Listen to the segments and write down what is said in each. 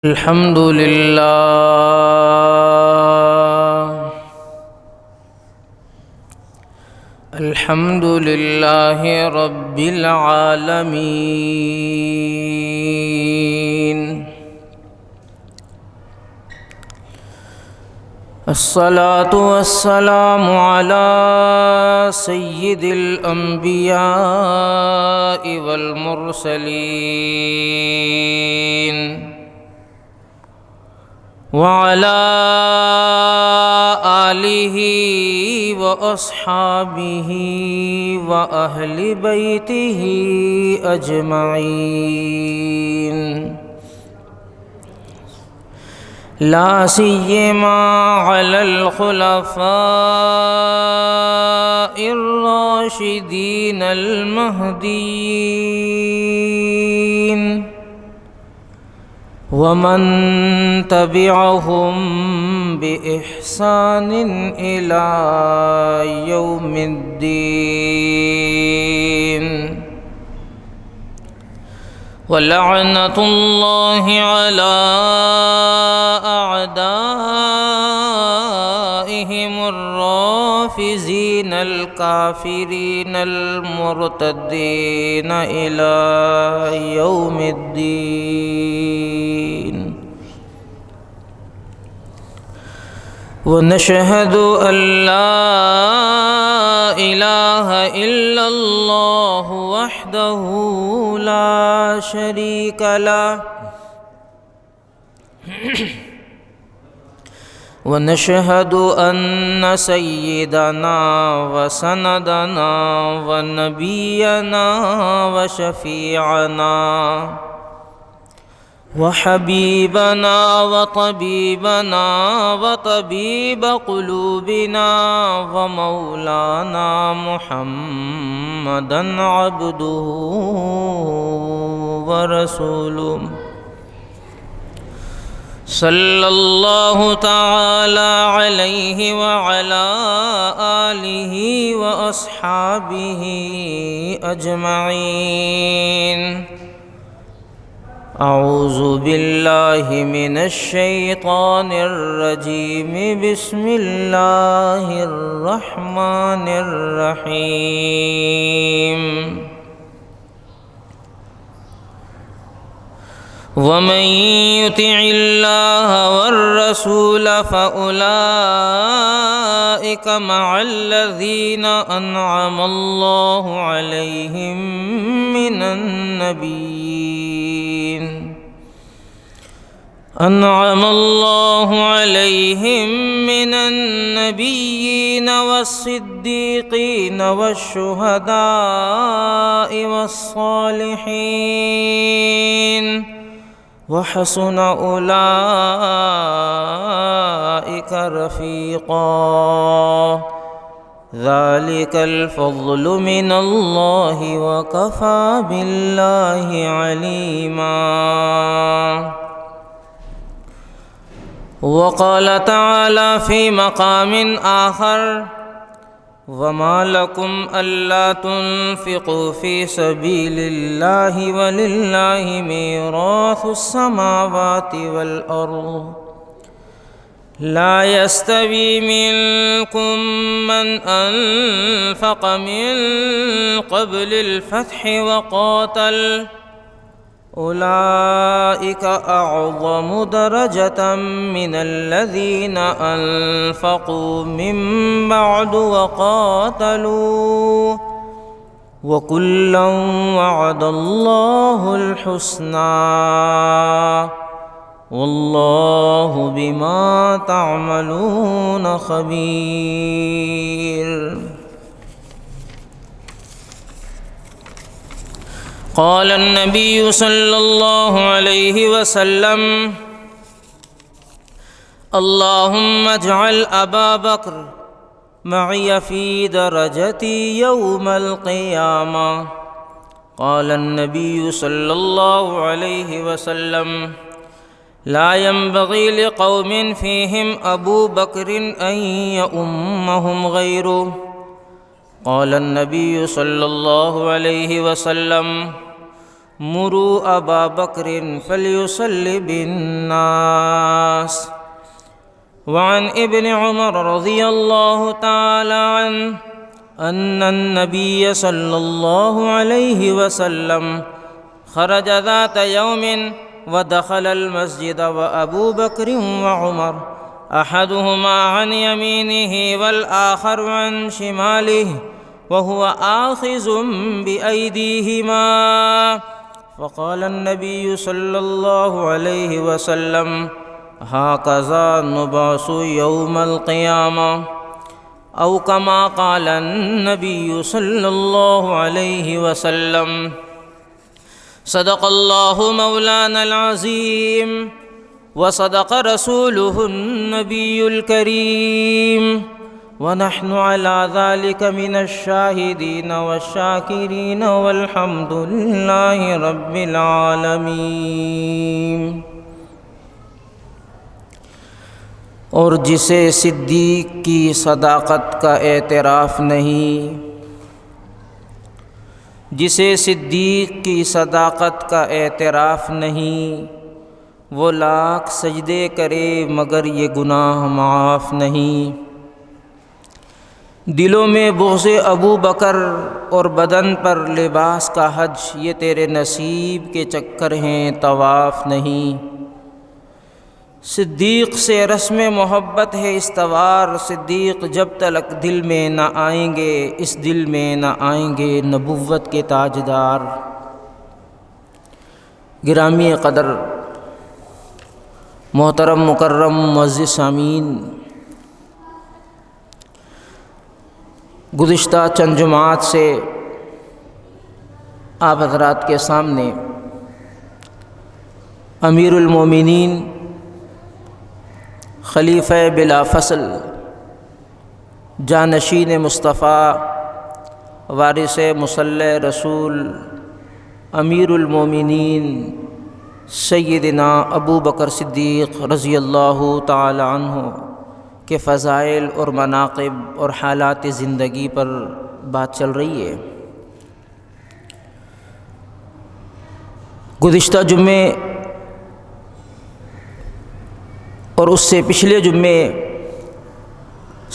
الحمد لله رب العالمين. الصلاة والسلام على سيد الأنبياء والمرسلين وعلى آله وأصحابه وأهل بيته أجمعين، لا سيما على الخلفاء الراشدين المهديين ومن تبعهم بإحسان إلى يوم الدين، ولعنة الله على أعدائهم الرافزين الكافرين المرتدين إلى يوم الدين. ونشهد أن لا إله إلا الله وحده لا شريك له، ونشهد أن سيدنا وسندنا ونبينا وشفيعنا وحبيبنا وطبيبنا وطبيب قلوبنا ومولانا محمدا عبده ورسوله، صلى الله تعالى عليه وعلى آله وأصحابه أجمعين. أعوذ بالله من الشيطان الرجيم. بسم الله الرحمن الرحيم. ومن يطع الله والرسول فأولئك مع الذين أنعم الله عليهم من النبيين والصديقين والشهداء والصالحين، وحسن أولئك رفيقا. ذلك الفضل من الله وكفى بالله عليما. وقال تعالى في مقام آخر: وما لكم ألا تنفقوا في سبيل الله ولله ميراث السماوات والأرض، لا يستوي منكم من أنفق من قبل الفتح وقاتل، أولئك أعظم درجة من الذين أنفقوا من بعد وقاتلوا، وكلا وعد الله الحسنى، والله بما تعملون خبير. قال النبي صلى الله عليه وسلم: اللهم اجعل أبا بكر معي في درجتي يوم القيامة. قال النبي صلى الله عليه وسلم: لا ينبغي لقوم فيهم أبو بكر أن يؤمهم غيره. قال النبي صلى الله عليه وسلم: مروا ابا بکر فلیصلی بالناس۔ وعن ابن عمر رضی اللہ تعالی عنہ ان النبی صلی اللہ علیہ وسلم خرج ذات یوم ودخل المسجد وابو بکر وعمر احدهما عن يمينه والآخر عن شماله وهو آخذ بأيديهما، فقال النبي صلى الله عليه وسلم هكذا نبعث يوم القيامة، أو كما قال النبي صلى الله عليه وسلم۔ صدق الله مولانا العظيم وصدق رسوله النبي الكريم، ونحن على ذلك من الشاهدين والشاكرين والحمد لله رب العالمين۔ اور جسے صدیق کی صداقت کا اعتراف نہیں، جسے صدیق کی صداقت کا اعتراف نہیں، وہ لاکھ سجدے کرے مگر یہ گناہ معاف نہیں۔ دلوں میں بغض ابو بکر اور بدن پر لباس کا حج، یہ تیرے نصیب کے چکر ہیں طواف نہیں۔ صدیق سے رسم محبت ہے استوار، صدیق جب تلک دل میں نہ آئیں گے، اس دل میں نہ آئیں گے نبوت کے تاجدار۔ گرامی قدر محترم مکرم معزز سامعین، گزشتہ چند جمعات سے آپ حضرات کے سامنے امیر المومنین خلیفہ بلا فصل جانشین مصطفیٰ وارث مصلی رسول امیر المومنین سیدنا ابو بکر صدیق رضی اللہ تعالی عنہ کے فضائل اور مناقب اور حالات زندگی پر بات چل رہی ہے۔ گزشتہ جمعے اور اس سے پچھلے جمعے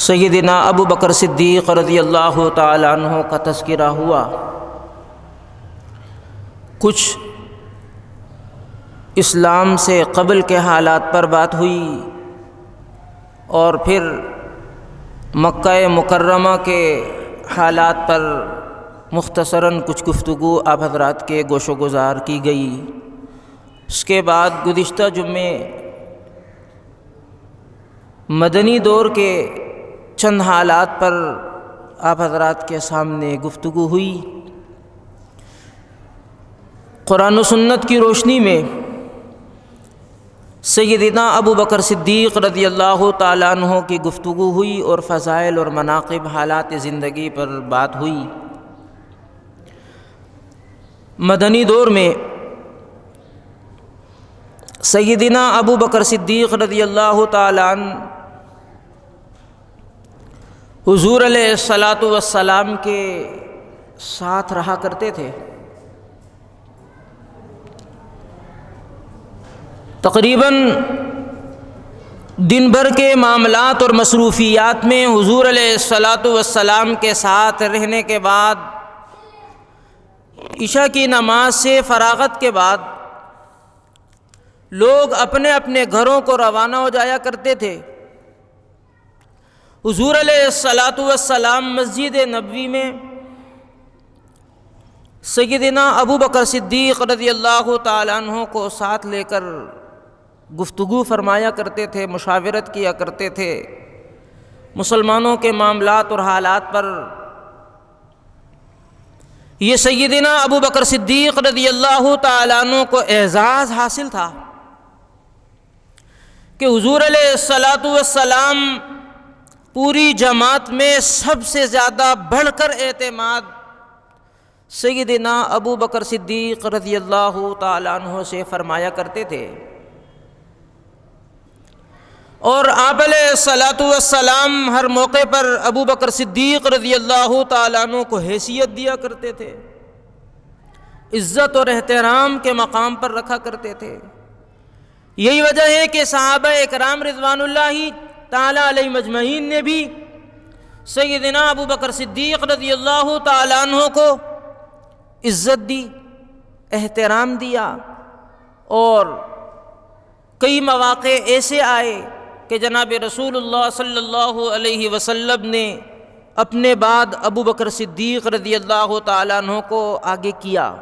سیدنا ابو بکر صدیق رضی اللہ تعالی عنہ کا تذکرہ ہوا۔ کچھ اسلام سے قبل کے حالات پر بات ہوئی، اور پھر مکہ مکرمہ کے حالات پر مختصراً کچھ گفتگو آپ حضرات کے گوش و گزار کی گئی۔ اس کے بعد گزشتہ جمعے مدنی دور کے چند حالات پر آپ حضرات کے سامنے گفتگو ہوئی۔ قرآن و سنت کی روشنی میں سیدنا ابو بکر صدیق رضی اللہ تعالیٰ عنہ کی گفتگو ہوئی، اور فضائل اور مناقب حالات زندگی پر بات ہوئی۔ مدنی دور میں سیدنا ابو بکر صدیق رضی اللہ تعالیٰ عنہ حضور علیہ الصلاۃ والسلام کے ساتھ رہا کرتے تھے۔ تقریباً دن بھر کے معاملات اور مصروفیات میں حضور علیہ الصلاۃ والسلام کے ساتھ رہنے کے بعد عشاء کی نماز سے فراغت کے بعد لوگ اپنے اپنے گھروں کو روانہ ہو جایا کرتے تھے۔ حضور علیہ الصلاۃ والسلام مسجد نبوی میں سیدنا ابو بکر صدیق رضی اللہ تعالیٰ عنہ کو ساتھ لے کر گفتگو فرمایا کرتے تھے، مشاورت کیا کرتے تھے مسلمانوں کے معاملات اور حالات پر۔ یہ سیدنا ابو بکر صدیق رضی اللہ تعالیٰ عنہ کو اعزاز حاصل تھا کہ حضور علیہ الصلاۃ والسلام پوری جماعت میں سب سے زیادہ بڑھ کر اعتماد سیدنا ابو بکر صدیق رضی اللہ تعالیٰ عنہ سے فرمایا کرتے تھے، اور آپ علیہ الصلاۃ والسلام ہر موقع پر ابو بکر صدیق رضی اللہ تعالیٰ عنہ کو حیثیت دیا کرتے تھے، عزت اور احترام کے مقام پر رکھا کرتے تھے۔ یہی وجہ ہے کہ صحابہ اکرام رضوان اللہ تعالی علیہ مجمعین نے بھی سیدنا ابو بکر صدیق رضی اللہ تعالی عنہ کو عزت دی، احترام دیا، اور کئی مواقع ایسے آئے کہ جناب رسول اللہ صلی اللہ علیہ وسلم نے اپنے بعد ابو بکر صدیق رضی اللہ تعالیٰ عنہ کو آگے کیا۔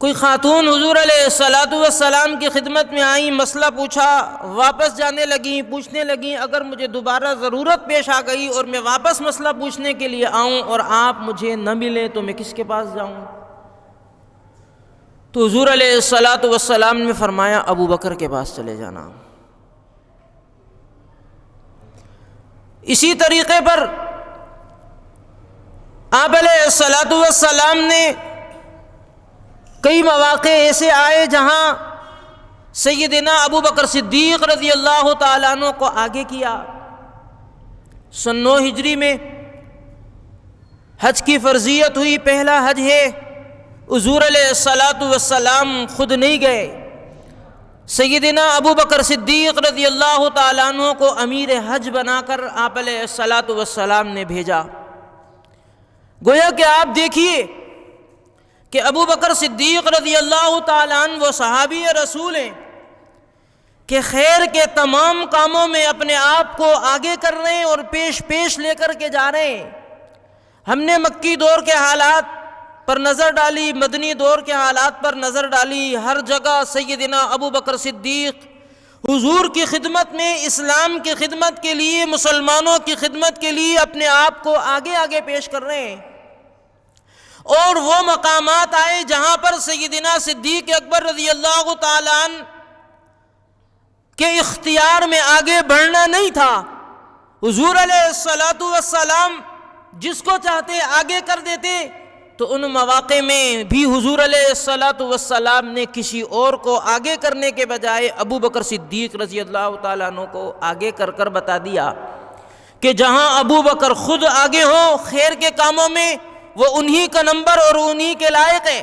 کوئی خاتون حضور علیہ السلام کی خدمت میں آئیں، مسئلہ پوچھا، واپس جانے لگیں، پوچھنے لگیں اگر مجھے دوبارہ ضرورت پیش آ گئی اور میں واپس مسئلہ پوچھنے کے لیے آؤں اور آپ مجھے نہ ملیں تو میں کس کے پاس جاؤں؟ تو حضور علیہ السلام نے فرمایا ابو بکر کے پاس چلے جانا۔ اسی طریقے پر آپ علیہ السلام نے کئی مواقع ایسے آئے جہاں سیدنا ابو بکر صدیق رضی اللہ تعالیٰ عنہ کو آگے کیا۔ سن 9 ہجری میں حج کی فرضیت ہوئی، پہلا حج ہے، حضور علیہ السلام خود نہیں گئے، سیدنا ابو بکر صدیق رضی اللہ تعالیٰ عنہ کو امیر حج بنا کر آپ علیہ السلام نے بھیجا۔ گویا کہ آپ دیکھیے کہ ابو بکر صدیق رضی اللہ تعالیٰ عنہ وہ صحابی رسول ہیں کہ خیر کے تمام کاموں میں اپنے آپ کو آگے کر رہے ہیں اور پیش لے کر کے جا رہے ہیں۔ ہم نے مکی دور کے حالات پر نظر ڈالی، مدنی دور کے حالات پر نظر ڈالی، ہر جگہ سیدنا ابو بکر صدیق حضور کی خدمت میں، اسلام کی خدمت کے لیے، مسلمانوں کی خدمت کے لیے اپنے آپ کو آگے پیش کر رہے ہیں۔ اور وہ مقامات آئے جہاں پر سیدنا صدیق اکبر رضی اللہ تعالیٰ عنہ کے اختیار میں آگے بڑھنا نہیں تھا، حضور علیہ السلام جس کو چاہتے آگے کر دیتے، تو ان مواقع میں بھی حضور علیہ السلام نے کسی اور کو آگے کرنے کے بجائے ابو بکر صدیق رضی اللہ تعالیٰ عنہ کو آگے کر بتا دیا کہ جہاں ابو بکر خود آگے ہوں خیر کے کاموں میں، وہ انہی کا نمبر اور انہی کے لائق ہے،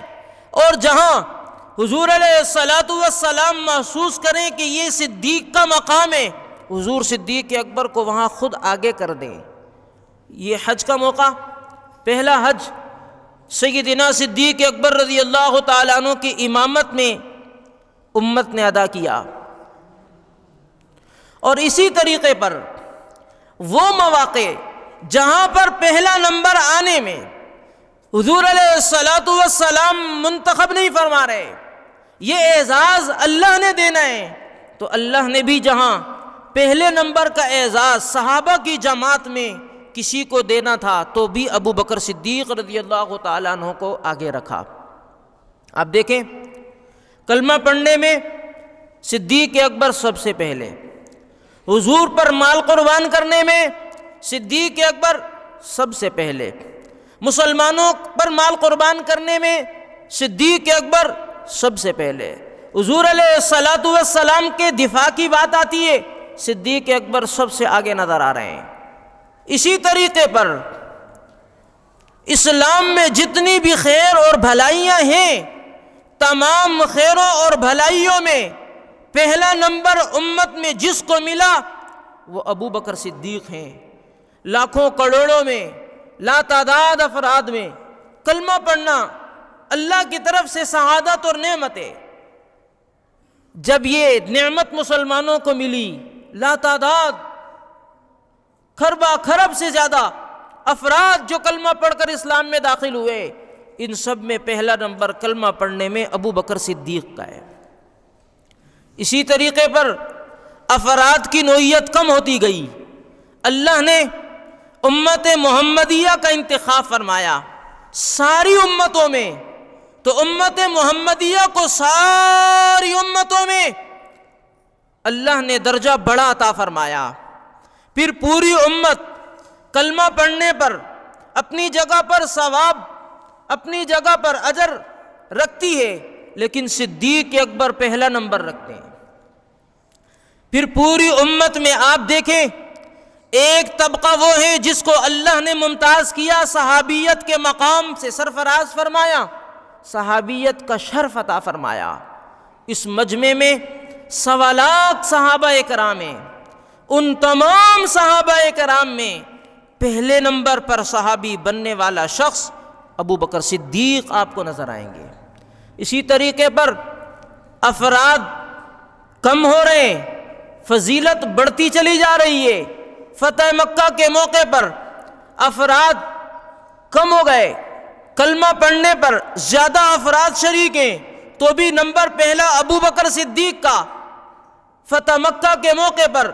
اور جہاں حضور علیہ السلام محسوس کریں کہ یہ صدیق کا مقام ہے، حضور صدیق اکبر کو وہاں خود آگے کر دیں۔ یہ حج کا موقع، پہلا حج سیدنا صدیق اکبر رضی اللہ تعالیٰ عنہ کی امامت میں امت نے ادا کیا۔ اور اسی طریقے پر وہ مواقع جہاں پر پہلا نمبر آنے میں حضور علیہ السلام منتخب نہیں فرما رہے، یہ اعزاز اللہ نے دینا ہے، تو اللہ نے بھی جہاں پہلے نمبر کا اعزاز صحابہ کی جماعت میں کسی کو دینا تھا تو بھی ابو بکر صدیق رضی اللہ تعالیٰ عنہ کو آگے رکھا۔ آپ دیکھیں کلمہ پڑھنے میں صدیق اکبر سب سے پہلے، حضور پر مال قربان کرنے میں صدیق اکبر سب سے پہلے، مسلمانوں پر مال قربان کرنے میں صدیق اکبر سب سے پہلے، حضور علیہ السلام کے دفاع کی بات آتی ہے، صدیق اکبر سب سے آگے نظر آ رہے ہیں۔ اسی طریقے پر اسلام میں جتنی بھی خیر اور بھلائیاں ہیں، تمام خیروں اور بھلائیوں میں پہلا نمبر امت میں جس کو ملا وہ ابو بکر صدیق ہیں۔ لاکھوں کروڑوں میں، لا تعداد افراد میں کلمہ پڑھنا اللہ کی طرف سے سعادت اور نعمت ہے۔ جب یہ نعمت مسلمانوں کو ملی، لا تعداد خرب سے زیادہ افراد جو کلمہ پڑھ کر اسلام میں داخل ہوئے، ان سب میں پہلا نمبر کلمہ پڑھنے میں ابو بکر صدیق کا ہے۔ اسی طریقے پر افراد کی نوعیت کم ہوتی گئی، اللہ نے امت محمدیہ کا انتخاب فرمایا ساری امتوں میں، تو امت محمدیہ کو ساری امتوں میں اللہ نے درجہ بڑا عطا فرمایا۔ پھر پوری امت کلمہ پڑھنے پر اپنی جگہ پر ثواب، اپنی جگہ پر اجر رکھتی ہے، لیکن صدیق اکبر پہلا نمبر رکھتے ہیں۔ پھر پوری امت میں آپ دیکھیں ایک طبقہ وہ ہے جس کو اللہ نے ممتاز کیا، صحابیت کے مقام سے سرفراز فرمایا، صحابیت کا شرف عطا فرمایا۔ اس مجمع میں 1.25 لاکھ صحابہ کرام ہیں، ان تمام صحابہ کرام میں پہلے نمبر پر صحابی بننے والا شخص ابو بکر صدیق آپ کو نظر آئیں گے۔ اسی طریقے پر افراد کم ہو رہے ہیں، فضیلت بڑھتی چلی جا رہی ہے۔ فتح مکہ کے موقع پر افراد کم ہو گئے، کلمہ پڑھنے پر زیادہ افراد شریک ہیں، تو بھی نمبر پہلا ابو بکر صدیق کا۔ فتح مکہ کے موقع پر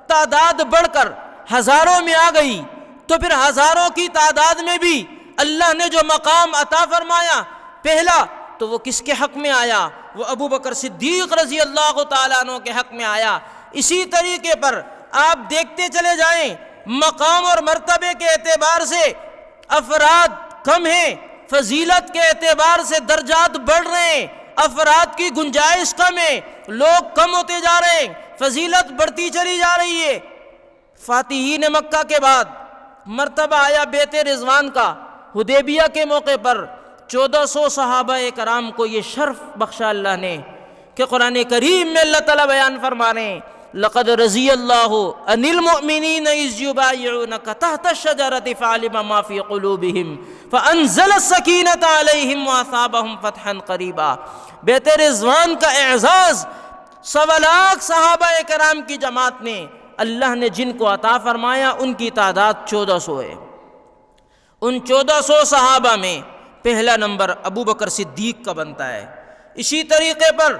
تعداد بڑھ کر ہزاروں میں آ گئی، تو پھر ہزاروں کی تعداد میں بھی اللہ نے جو مقام عطا فرمایا پہلا، تو وہ کس کے حق میں آیا؟ وہ ابو بکر صدیق رضی اللہ تعالیٰ عنہ کے حق میں آیا۔ اسی طریقے پر آپ دیکھتے چلے جائیں، مقام اور مرتبے کے اعتبار سے افراد کم ہیں، فضیلت کے اعتبار سے درجات بڑھ رہے ہیں، افراد کی گنجائش کم ہے، لوگ کم ہوتے جا رہے ہیں، فضیلت بڑھتی چلی جا رہی ہے۔ فاتحین مکہ کے بعد مرتبہ آیا بیت رضوان کا، حدیبیہ کے موقع پر 1400 صحابہ کرام کو یہ شرف بخشا اللہ نے کہ قرآن کریم میں اللہ تعالیٰ بیان فرما رہے ہیں، لقد رضی اللہ عن المؤمنین اذ یبایعونک تحت الشجرۃ فعلم ما فی قلوبہم فانزل السکینۃ علیہم واثابہم فتحا قریبا۔ بیت رضوان کا اعزاز 1.25 لاکھ صحابہ کرام کی جماعت نے اللہ نے جن کو عطا فرمایا ان کی تعداد 1400 ہے۔ ان 1400 صحابہ میں پہلا نمبر ابو بکر صدیق کا بنتا ہے۔ اسی طریقے پر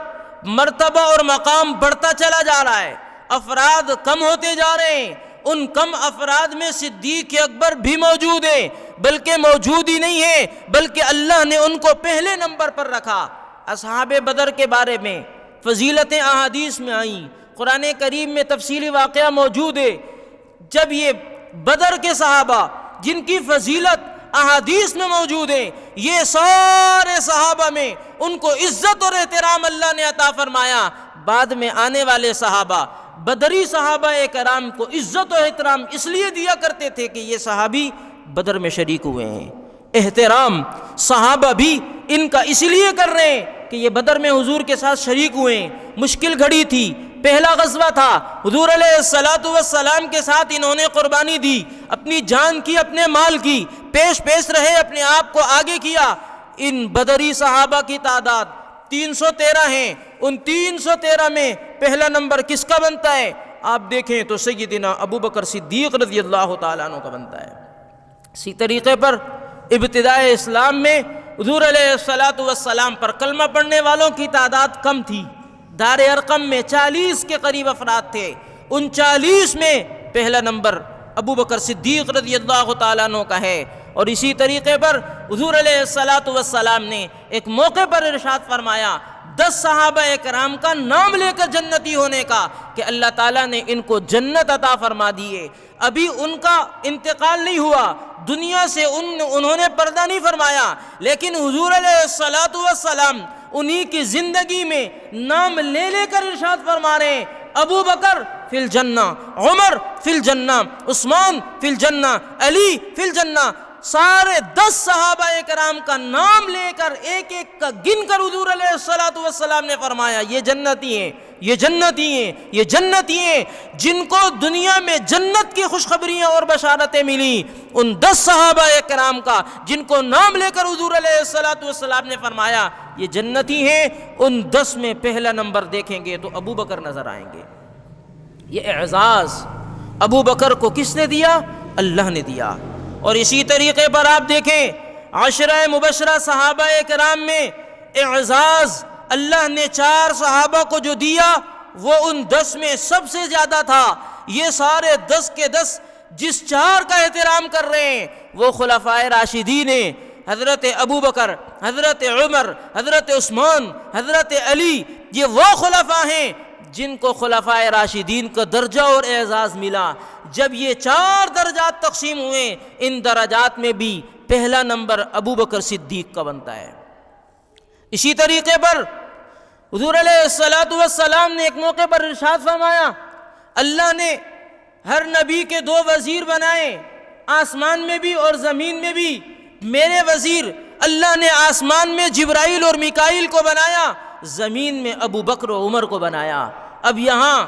مرتبہ اور مقام بڑھتا چلا جا رہا ہے، افراد کم ہوتے جا رہے ہیں، ان کم افراد میں صدیق اکبر بھی موجود ہیں، بلکہ موجود ہی نہیں ہیں بلکہ اللہ نے ان کو پہلے نمبر پر رکھا۔ اصحاب بدر کے بارے میں فضیلتیں احادیث میں آئیں، قرآن کریم میں تفصیلی واقعہ موجود ہے۔ جب یہ بدر کے صحابہ جن کی فضیلت احادیث میں موجود ہیں، یہ سارے صحابہ میں ان کو عزت اور احترام اللہ نے عطا فرمایا، بعد میں آنے والے صحابہ بدری صحابہ کرام کو عزت و احترام اس لیے دیا کرتے تھے کہ یہ صحابی بدر میں شریک ہوئے ہیں۔ احترام صحابہ بھی ان کا اس لیے کر رہے ہیں کہ یہ بدر میں حضور کے ساتھ شریک ہوئے ہیں، مشکل گھڑی تھی، پہلا غزوہ تھا، حضور علیہ السلام کے ساتھ انہوں نے قربانی دی، اپنی جان کی، اپنے مال کی، پیش رہے، اپنے آپ کو آگے کیا۔ ان بدری صحابہ کی تعداد 313 ہیں، ان 313 میں پہلا نمبر کس کا بنتا ہے؟ آپ دیکھیں تو سیدنا ابو بکر صدیق رضی اللہ تعالیٰ عنہ کا بنتا ہے۔ اسی طریقے پر ابتدائے اسلام میں حضور علیہ السلام پر کلمہ پڑھنے والوں کی تعداد کم تھی، دار ارقم میں 40 کے قریب افراد تھے، ان 40 میں پہلا نمبر ابو بکر صدیق رضی اللہ تعالیٰ عنہ کا ہے۔ اور اسی طریقے پر حضور علیہ السلام نے ایک موقع پر ارشاد فرمایا 10 صحابہ کرام کا نام لے کر جنتی ہونے کا کہ اللہ تعالیٰ نے ان کو جنت عطا فرما دیے۔ ابھی ان کا انتقال نہیں ہوا، دنیا سے انہوں نے پردہ نہیں فرمایا، لیکن حضور علیہ السلام انہی کی زندگی میں نام لے لے کر ارشاد فرما رہے ہیں، ابو بکر فی الجنہ، عمر فی الجنہ، عثمان فی الجنہ، علی فی الجنہ۔ سارے 10 صحابہ کرام کا نام لے کر ایک ایک کا گن کر حضور علیہ السلام نے فرمایا یہ جنتی ہیں، یہ جنتی ہیں، یہ جنتی ہیں۔ جن کو دنیا میں جنت کی خوشخبریاں اور بشارتیں ملی، ان 10 صحابہ کرام کا جن کو نام لے کر حضور علیہ السلام نے فرمایا یہ جنتی ہیں، ان 10 میں پہلا نمبر دیکھیں گے تو ابو بکر نظر آئیں گے۔ یہ اعزاز ابو بکر کو کس نے دیا؟ اللہ نے دیا۔ اور اسی طریقے پر آپ دیکھیں عشرہ مبشرہ صحابہ کرام میں اعزاز اللہ نے 4 صحابہ کو جو دیا وہ ان 10 میں سب سے زیادہ تھا۔ یہ سارے 10 کے 10 جس 4 کا احترام کر رہے ہیں وہ خلفائے راشدین ہیں، حضرت ابو بکر، حضرت عمر، حضرت عثمان، حضرت علی۔ یہ وہ خلفاء ہیں جن کو خلفائے راشدین کا درجہ اور اعزاز ملا۔ جب یہ 4 درجات تقسیم ہوئے، ان درجات میں بھی پہلا نمبر ابو بکر صدیق کا بنتا ہے۔ اسی طریقے پر حضور علیہ السلام نے ایک موقع پر ارشاد فرمایا، اللہ نے ہر نبی کے 2 وزیر بنائے، آسمان میں بھی اور زمین میں بھی۔ میرے وزیر اللہ نے آسمان میں جبرائیل اور میکائیل کو بنایا، زمین میں ابو بکر و عمر کو بنایا۔ اب یہاں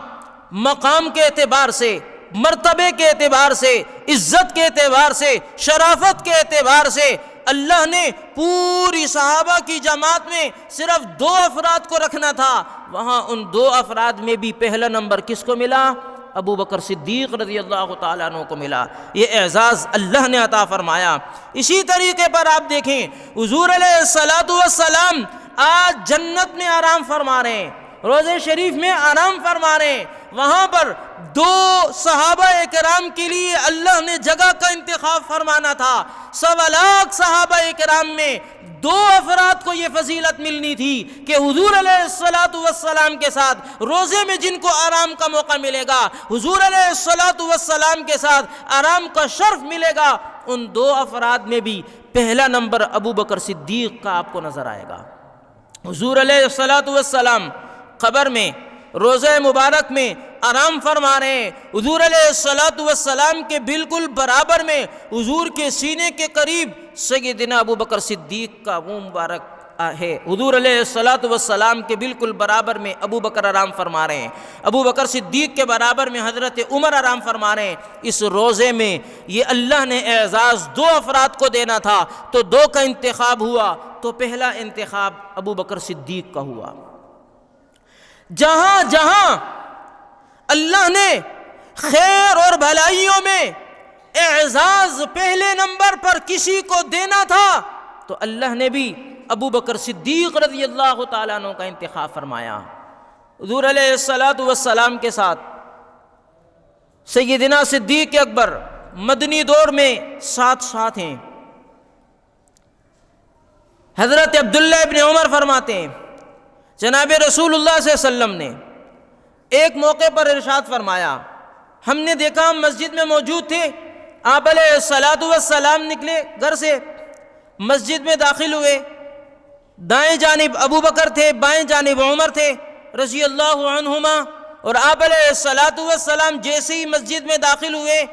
مقام کے اعتبار سے، مرتبے کے اعتبار سے، عزت کے اعتبار سے، شرافت کے اعتبار سے اللہ نے پوری صحابہ کی جماعت میں صرف 2 افراد کو رکھنا تھا، وہاں ان 2 افراد میں بھی پہلا نمبر کس کو ملا؟ ابو بکر صدیق رضی اللہ تعالیٰ عنہ کو ملا۔ یہ اعزاز اللہ نے عطا فرمایا۔ اسی طریقے پر آپ دیکھیں حضور علیہ الصلوۃ والسلام آج جنت میں آرام فرما رہے ہیں، روضہ شریف میں آرام فرما رہے ہیں، وہاں پر 2 صحابہ کرام کے لیے اللہ نے جگہ کا انتخاب فرمانا تھا۔ 1.25 لاکھ صحابہ کرام میں 2 افراد کو یہ فضیلت ملنی تھی کہ حضور علیہ الصلوۃ والسلام کے ساتھ روزے میں جن کو آرام کا موقع ملے گا، حضور علیہ الصلوۃ والسلام کے ساتھ آرام کا شرف ملے گا، ان 2 افراد میں بھی پہلا نمبر ابو بکر صدیق کا آپ کو نظر آئے گا۔ حضور علیہ الصلوۃ والسلام قبر میں، روزہ مبارک میں آرام فرما رہے ہیں۔ حضور علیہ الصلوۃ والسلام کے بالکل برابر میں، حضور کے سینے کے قریب سیدنا ابو بکر صدیق کا منہ مبارک ہے۔ حضور علیہ الصلوۃ والسلام کے بالکل برابر میں ابو بکر آرام فرما رہے ہیں، ابو بکر صدیق کے برابر میں حضرت عمر آرام فرما رہے ہیں۔ اس روزے میں یہ اللہ نے اعزاز 2 افراد کو دینا تھا تو 2 کا انتخاب ہوا، تو پہلا انتخاب ابو بکر صدیق کا ہوا۔ جہاں جہاں اللہ نے خیر اور بھلائیوں میں اعزاز پہلے نمبر پر کسی کو دینا تھا تو اللہ نے بھی ابو بکر صدیق رضی اللہ تعالیٰ عنہ کا انتخاب فرمایا۔ حضور علیہ الصلوۃ والسلام کے ساتھ سیدنا صدیق اکبر مدنی دور میں ساتھ ہیں۔ حضرت عبداللہ ابن عمر فرماتے ہیں جناب رسول اللہ صلی اللہ علیہ وسلم نے ایک موقع پر ارشاد فرمایا، ہم نے دیکھا ہم مسجد میں موجود تھے، آپ علیہ الصلوۃ والسلام نکلے گھر سے، مسجد میں داخل ہوئے، دائیں جانب ابو بکر تھے، بائیں جانب عمر تھے رضی اللہ عنہما، اور آپ علیہ الصلوۃ والسلام جیسے ہی مسجد میں داخل ہوئے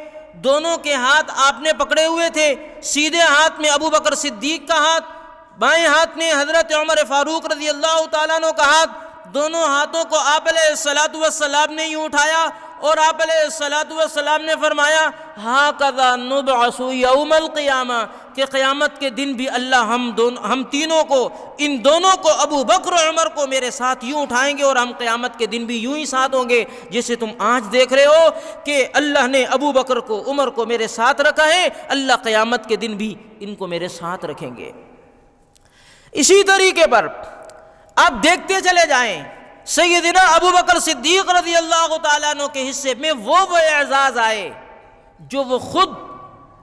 دونوں کے ہاتھ آپ نے پکڑے ہوئے تھے، سیدھے ہاتھ میں ابو بکر صدیق کا ہاتھ، بائیں ہاتھ میں حضرت عمر فاروق رضی اللہ تعالیٰ عنہ کا ہاتھ، دونوں ہاتھوں کو آپ علیہ الصلوۃ والسلام نے یوں اٹھایا اور آپ علیہ الصلوۃ والسلام نے فرمایا ہاکذا نبعث یوم القیامہ، کہ قیامت کے دن بھی اللہ ہم تینوں کو، ان دونوں کو، ابو بکر و عمر کو میرے ساتھ یوں اٹھائیں گے اور ہم قیامت کے دن بھی یوں ہی ساتھ ہوں گے جیسے تم آج دیکھ رہے ہو کہ اللہ نے ابو بکر کو، عمر کو میرے ساتھ رکھا ہے، اللہ قیامت کے دن بھی ان کو میرے ساتھ رکھیں گے۔ اسی طریقے پر آپ دیکھتے چلے جائیں سیدنا ابو بکر صدیق رضی اللہ تعالیٰ عنہ کے حصے میں وہ اعزاز آئے جو وہ خود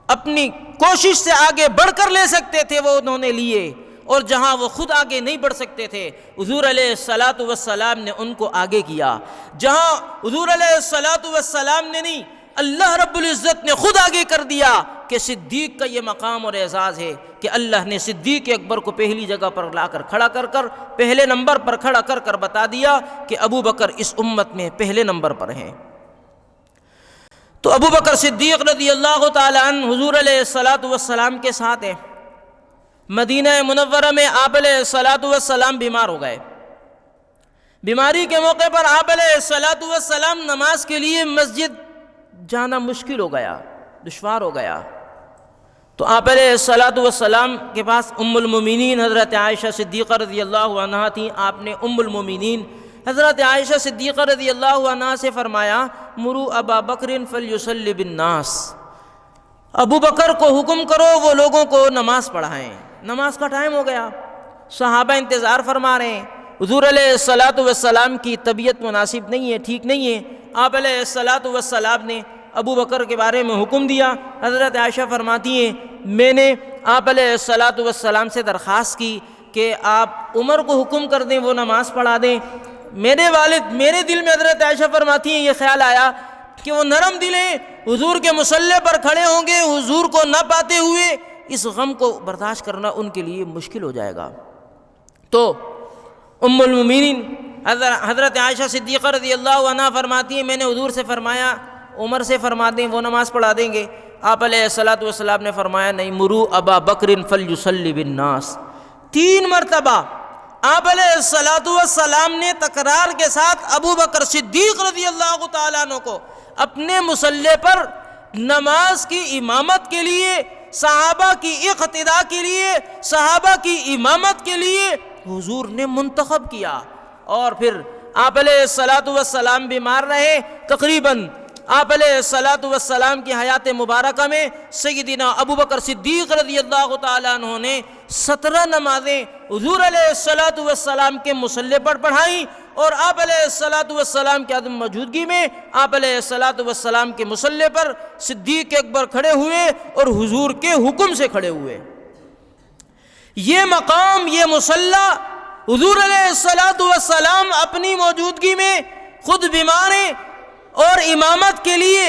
اپنی کوشش سے آگے بڑھ کر لے سکتے تھے، وہ انہوں نے لیے، اور جہاں وہ خود آگے نہیں بڑھ سکتے تھے حضور علیہ الصلوۃ والسلام نے ان کو آگے کیا۔ جہاں حضور علیہ الصلوۃ والسلام نے نہیں، اللہ رب العزت نے خود آگے کر دیا کہ صدیق کا یہ مقام اور اعزاز ہے کہ اللہ نے صدیق اکبر کو پہلی جگہ پر لا کر کھڑا کر پہلے نمبر پر کھڑا کر بتا دیا کہ ابو بکر اس امت میں پہلے نمبر پر ہیں۔ تو ابو بکر صدیق رضی اللہ تعالی عنہ حضور علیہ الصلوۃ والسلام کے ساتھ ہیں۔ مدینہ منورہ میں آپ علیہ الصلوۃ والسلام بیمار ہو گئے۔ بیماری کے موقع پر آپ علیہ الصلوۃ والسلام نماز کے لیے مسجد جانا مشکل ہو گیا، دشوار ہو گیا، تو آپ علیہ الصلوۃ والسلام کے پاس ام المومنین حضرت عائشہ صدیقہ رضی اللہ عنہا تھیں۔ آپ نے ام المومنین حضرت عائشہ صدیقہ رضی اللہ عنہا سے فرمایا مروا ابا بکر فلیصلی بالناس، ابو بکر کو حکم کرو وہ لوگوں کو نماز پڑھائیں۔ نماز کا ٹائم ہو گیا، صحابہ انتظار فرما رہے ہیں، حضور علیہ الصلوۃ والسلام کی طبیعت مناسب نہیں ہے، ٹھیک نہیں ہے۔ آپ علیہ الصلوۃ والسلام نے ابو بکر کے بارے میں حکم دیا۔ حضرت عائشہ فرماتی ہیں میں نے آپ علیہ الصلوۃ والسلام سے درخواست کی کہ آپ عمر کو حکم کر دیں وہ نماز پڑھا دیں۔ میرے دل میں حضرت عائشہ فرماتی ہیں یہ خیال آیا کہ وہ نرم دل ہیں، حضور کے مصلی پر کھڑے ہوں گے، حضور کو نہ پاتے ہوئے اس غم کو برداشت کرنا ان کے لیے مشکل ہو جائے گا۔ تو ام المومنین حضرت عائشہ صدیقہ رضی اللہ عنہا فرماتی ہیں میں نے حضور سے فرمایا عمر سے فرما دیں، وہ نماز پڑھا دیں گے۔ آپ علیہ الصلوۃ والسلام نے فرمایا نہیں، مرو ابا بکر فلیصلی بالناس۔ 3 مرتبہ آپ علیہ الصلوۃ والسلام نے تکرار کے ساتھ ابو بکر صدیق رضی اللہ تعالیٰ عنہ کو اپنے مصلی پر نماز کی امامت کے لیے، صحابہ کی اقتداء کے لیے، صحابہ کی امامت کے لیے حضور نے منتخب کیا۔ اور پھر آپ علیہ الصلوۃ والسلام بیمار رہے، تقریباً آپ علیہ الصلوۃ والسلام کی حیات مبارکہ میں سیدنا ابو بکر صدیق رضی اللہ تعالیٰ عنہ نے 17 نمازیں حضور علیہ الصلوۃ والسلام کے مصلی پر پڑھائیں، اور آپ علیہ الصلوۃ والسلام کی عدم موجودگی میں آپ علیہ الصلوۃ والسلام کے مصلی پر صدیق اکبر کھڑے ہوئے اور حضور کے حکم سے کھڑے ہوئے۔ یہ مقام، یہ مصلی حضور علیہ الصلوۃ والسلام اپنی موجودگی میں خود بیمار ہیں اور امامت کے لیے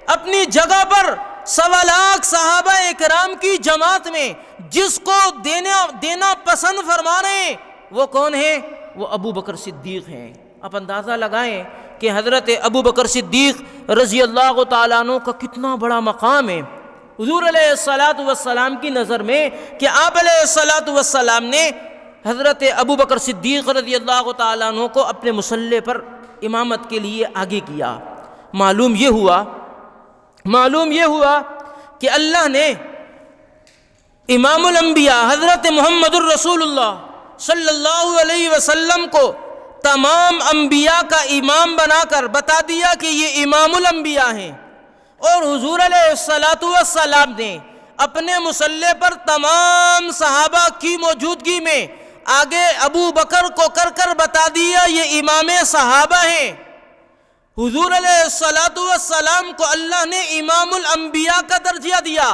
اپنی جگہ پر 1.25 لاکھ صحابہ اکرام کی جماعت میں جس کو دینا پسند فرما رہے ہیں، وہ کون ہیں؟ وہ ابو بکر صدیق ہیں۔ آپ اندازہ لگائیں کہ حضرت ابو بکر صدیق رضی اللہ تعالیٰ عنہ کا کتنا بڑا مقام ہے حضور علیہ الصلوۃ والسلام کی نظر میں، کہ آپ علیہ الصلوۃ والسلام نے حضرت ابو بکر صدیق رضی اللہ تعالیٰ عنہ کو اپنے مصلی پر امامت کے لیے آگے کیا۔ معلوم یہ ہوا کہ اللہ نے امام الانبیاء حضرت محمد الرسول اللہ صلی اللہ علیہ وسلم کو تمام انبیاء کا امام بنا کر بتا دیا کہ یہ امام الانبیاء ہیں، اور حضور علیہ الصلوۃ والسلام نے اپنے مصلی پر تمام صحابہ کی موجودگی میں آگے ابو بکر کو کر بتا دیا یہ امام صحابہ ہیں۔ حضور علیہ الصلوۃ والسلام کو اللہ نے امام الانبیاء کا درجہ دیا۔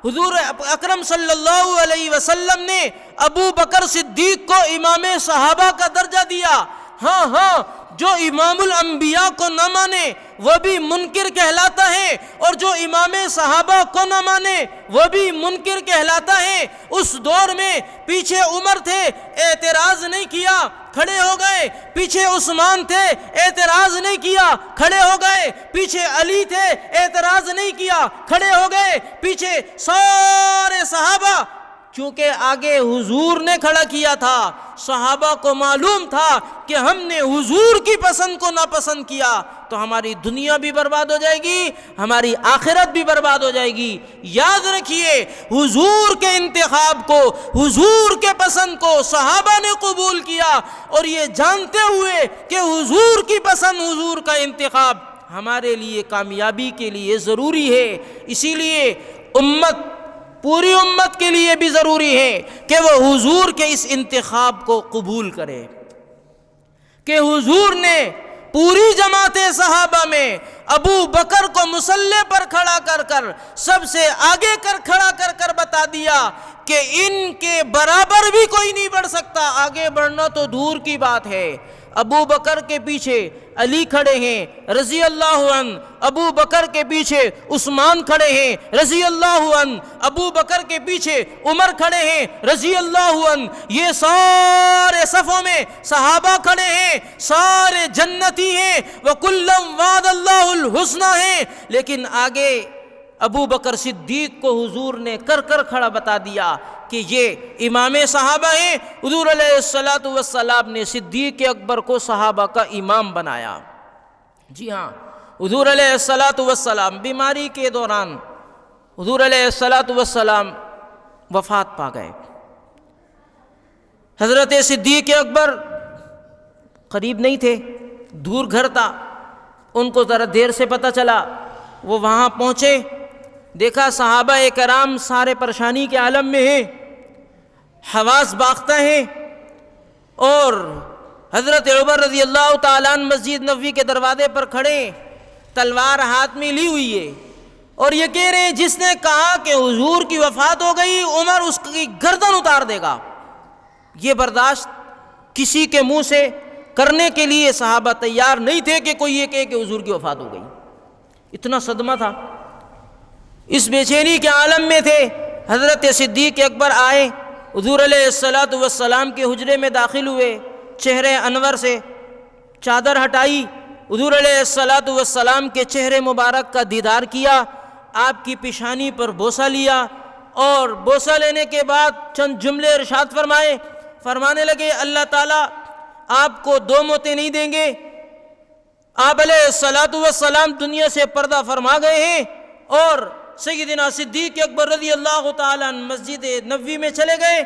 حضور اکرم صلی اللہ علیہ وسلم نے ابو بکر صدیق کو امام صحابہ کا درجہ دیا۔ ہاں جو امام الانبیاء کو نہ مانے وہ بھی منکر کہلاتا ہے، اور جو امام صحابہ کو نہ مانے وہ بھی منکر کہلاتا ہے۔ اس دور میں پیچھے عمر تھے، اعتراض نہیں کیا، کھڑے ہو گئے۔ پیچھے عثمان تھے، اعتراض نہیں کیا، کھڑے ہو گئے۔ پیچھے علی تھے، اعتراض نہیں کیا، کھڑے ہو گئے۔ پیچھے سارے صحابہ، چونکہ آگے حضور نے کھڑا کیا تھا، صحابہ کو معلوم تھا کہ ہم نے حضور کی پسند کو ناپسند کیا تو ہماری دنیا بھی برباد ہو جائے گی، ہماری آخرت بھی برباد ہو جائے گی۔ یاد رکھیے، حضور کے انتخاب کو، حضور کے پسند کو صحابہ نے قبول کیا، اور یہ جانتے ہوئے کہ حضور کی پسند، حضور کا انتخاب ہمارے لیے کامیابی کے لیے ضروری ہے۔ اسی لیے پوری امت کے لیے بھی ضروری ہے کہ وہ حضور کے اس انتخاب کو قبول کرے، کہ حضور نے پوری جماعت صحابہ میں ابو بکر کو مصلی پر کھڑا کر سب سے آگے کھڑا کر بتا دیا کہ ان کے برابر بھی کوئی نہیں بڑھ سکتا، آگے بڑھنا تو دور کی بات ہے۔ ابو بکر کے پیچھے علی کھڑے ہیں رضی اللہ عنہ، ابو بکر کے پیچھے عثمان کھڑے ہیں رضی اللہ عنہ، ابو بکر کے پیچھے عمر کھڑے ہیں رضی اللہ عنہ۔ یہ سارے صفوں میں صحابہ کھڑے ہیں، سارے جنتی ہیں، وَكُلًّا وَعَدَ اللَّهُ الْحُسْنَى ہیں، لیکن آگے ابو بکر صدیق کو حضور نے کر کھڑا بتا دیا کہ یہ امام صحابہ ہیں۔ حضور علیہ الصلوۃ والسلام نے صدیق اکبر کو صحابہ کا امام بنایا۔ جی ہاں، حضور علیہ الصلوۃ والسلام بیماری کے دوران حضور علیہ الصلوۃ والسلام وفات پا گئے۔ حضرت صدیق اکبر قریب نہیں تھے، دور گھر تھا، ان کو ذرا دیر سے پتہ چلا، وہ وہاں پہنچے، دیکھا صحابہ کرام سارے پریشانی کے عالم میں ہیں، حواس باختہ ہیں، اور حضرت عمر رضی اللہ تعالیٰ عنہ مسجد نبوی کے دروازے پر کھڑے، تلوار ہاتھ میں لی ہوئی ہے، اور یہ کہہ رہے ہیں جس نے کہا کہ حضور کی وفات ہو گئی عمر اس کی گردن اتار دے گا۔ یہ برداشت کسی کے منہ سے کرنے کے لیے صحابہ تیار نہیں تھے کہ کوئی یہ کہے کہ حضور کی وفات ہو گئی۔ اتنا صدمہ تھا، اس بے چینی کے عالم میں تھے۔ حضرت صدیق اکبر آئے، حضور علیہ الصلوۃ والسلام کے حجرے میں داخل ہوئے، چہرے انور سے چادر ہٹائی، حضور علیہ الصلاۃ والسلام کے چہرے مبارک کا دیدار کیا، آپ کی پیشانی پر بوسہ لیا، اور بوسہ لینے کے بعد چند جملے ارشاد فرمانے لگے اللہ تعالیٰ آپ کو 2 موتیں نہیں دیں گے۔ آپ علیہ الصلاۃ والسلام دنیا سے پردہ فرما گئے ہیں، اور سیدنا صدیق اکبر رضی اللہ تعالیٰ عنہ مسجد نبوی میں چلے گئے،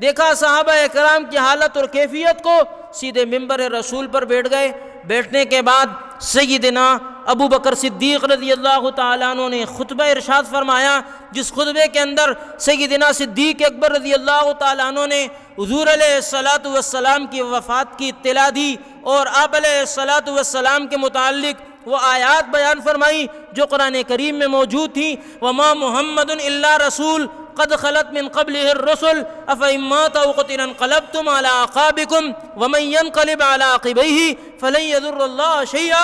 دیکھا صحابہ کرام کی حالت اور کیفیت کو، سیدھے منبر رسول پر بیٹھ گئے۔ بیٹھنے کے بعد سیدنا ابو بکر صدیق رضی اللہ تعالیٰ عنہ نے خطبہ ارشاد فرمایا، جس خطبے کے اندر سیدنا صدیق اکبر رضی اللہ تعالیٰ عنہ نے حضور علیہ الصلاۃ والسلام کی وفات کی اطلاع دی، اور آپ علیہ الصلاۃ والسلام کے متعلق وہ آیات بیان فرمائی جو قرآن کریم میں موجود تھیں، وما محمد الا رسول قد خلت من قبله الرسل افإن مات أو قتل انقلبتم على أعقابكم ومن ينقلب على عقبيه فلن يضر الله شيئا۔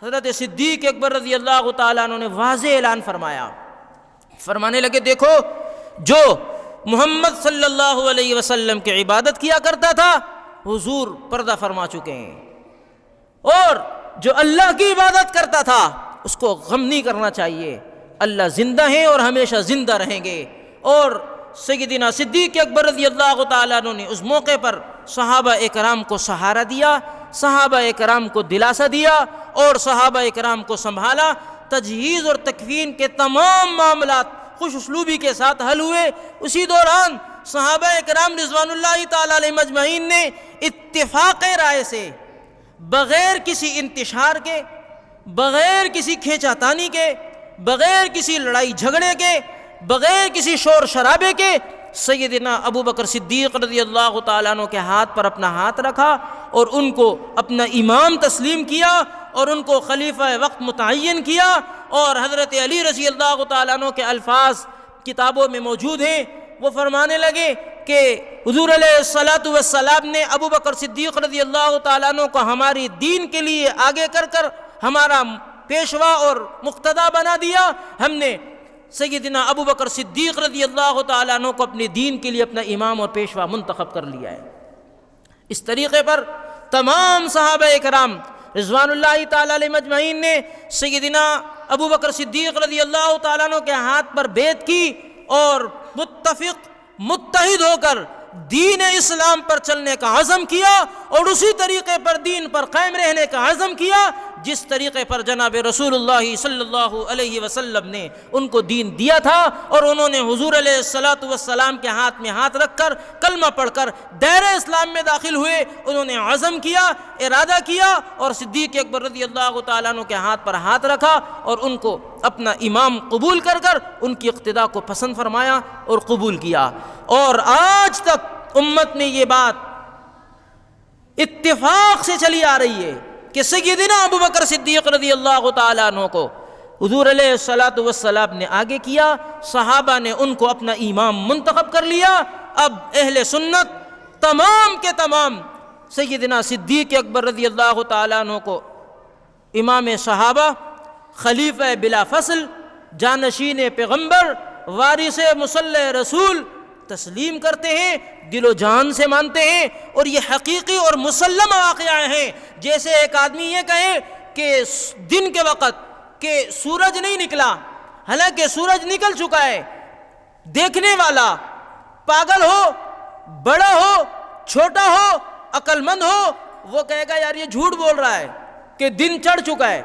حضرت صدیق اکبر رضی اللہ تعالیٰ عنہ نے واضح اعلان فرمانے لگے دیکھو جو محمد صلی اللہ علیہ وسلم کی عبادت کیا کرتا تھا حضور پردہ فرما چکے ہیں، اور جو اللہ کی عبادت کرتا تھا اس کو غم نہیں کرنا چاہیے، اللہ زندہ ہیں اور ہمیشہ زندہ رہیں گے۔ اور سیدنا صدیق اکبر رضی اللہ تعالیٰ عنہ نے اس موقع پر صحابہ اکرام کو سہارا دیا، صحابہ اکرام کو دلاسا دیا، اور صحابہ اکرام کو سنبھالا۔ تجہیز اور تکفین کے تمام معاملات خوش اسلوبی کے ساتھ حل ہوئے۔ اسی دوران صحابہ اکرام رضوان اللہ تعالیٰ علیہ مجمعین نے اتفاق رائے سے، بغیر کسی انتشار کے، بغیر کسی کھینچا تانی کے، بغیر کسی لڑائی جھگڑے کے، بغیر کسی شور شرابے کے، سیدنا ابو بکر صدیق رضی اللہ تعالیٰ عنہ کے ہاتھ پر اپنا ہاتھ رکھا اور ان کو اپنا امام تسلیم کیا اور ان کو خلیفہ وقت متعین کیا۔ اور حضرت علی رضی اللہ تعالیٰ عنہ کے الفاظ کتابوں میں موجود ہیں، وہ فرمانے لگے کہ حضور علیہ الصلاۃ والسلام نے ابو بکر صدیق رضی اللہ تعالیٰ عنہ کو ہماری دین کے لیے آگے کر ہمارا پیشوا اور مقتدا بنا دیا، ہم نے سیدنا ابو بکر صدیق رضی اللہ تعالیٰ عنہ کو اپنے دین کے لیے اپنا امام اور پیشوا منتخب کر لیا ہے۔ اس طریقے پر تمام صحابہ کرام رضوان اللہ تعالیٰ علیہ مجمعین نے سیدنا ابو بکر صدیق رضی اللہ تعالیٰ عنہ کے ہاتھ پر بیعت کی اور متحد ہو کر دین اسلام پر چلنے کا عزم کیا، اور اسی طریقے پر دین پر قائم رہنے کا عزم کیا جس طریقے پر جناب رسول اللہ صلی اللہ علیہ وسلم نے ان کو دین دیا تھا۔ اور انہوں نے حضور علیہ الصلاۃ والسلام کے ہاتھ میں ہاتھ رکھ کر کلمہ پڑھ کر دائرہ اسلام میں داخل ہوئے، انہوں نے عزم کیا، ارادہ کیا، اور صدیق اکبر رضی اللہ تعالیٰ عنہ کے ہاتھ پر ہاتھ رکھا اور ان کو اپنا امام قبول کر ان کی اقتداء کو پسند فرمایا اور قبول کیا۔ اور آج تک امت میں یہ بات اتفاق سے چلی آ رہی ہے کہ سیدنا ابو بکر صدیق رضی اللہ تعالیٰ عنہ کو حضور علیہ الصلاۃ والسلام نے آگے کیا، صحابہ نے ان کو اپنا امام منتخب کر لیا۔ اب اہل سنت تمام کے تمام سیدنا صدیق اکبر رضی اللہ تعالیٰ عنہ کو امام صحابہ، خلیفہ بلا فصل، جانشین پیغمبر، وارث مصلی رسول تسلیم کرتے ہیں، دل و جان سے مانتے ہیں، اور یہ حقیقی اور مسلم واقعہ ہیں۔ جیسے ایک آدمی یہ کہے کہ دن کے وقت کہ سورج نہیں نکلا، حالانکہ سورج نکل چکا ہے، دیکھنے والا پاگل ہو، بڑا ہو، چھوٹا ہو، عقل مند ہو، وہ کہے گا یار یہ جھوٹ بول رہا ہے کہ دن چڑھ چکا ہے،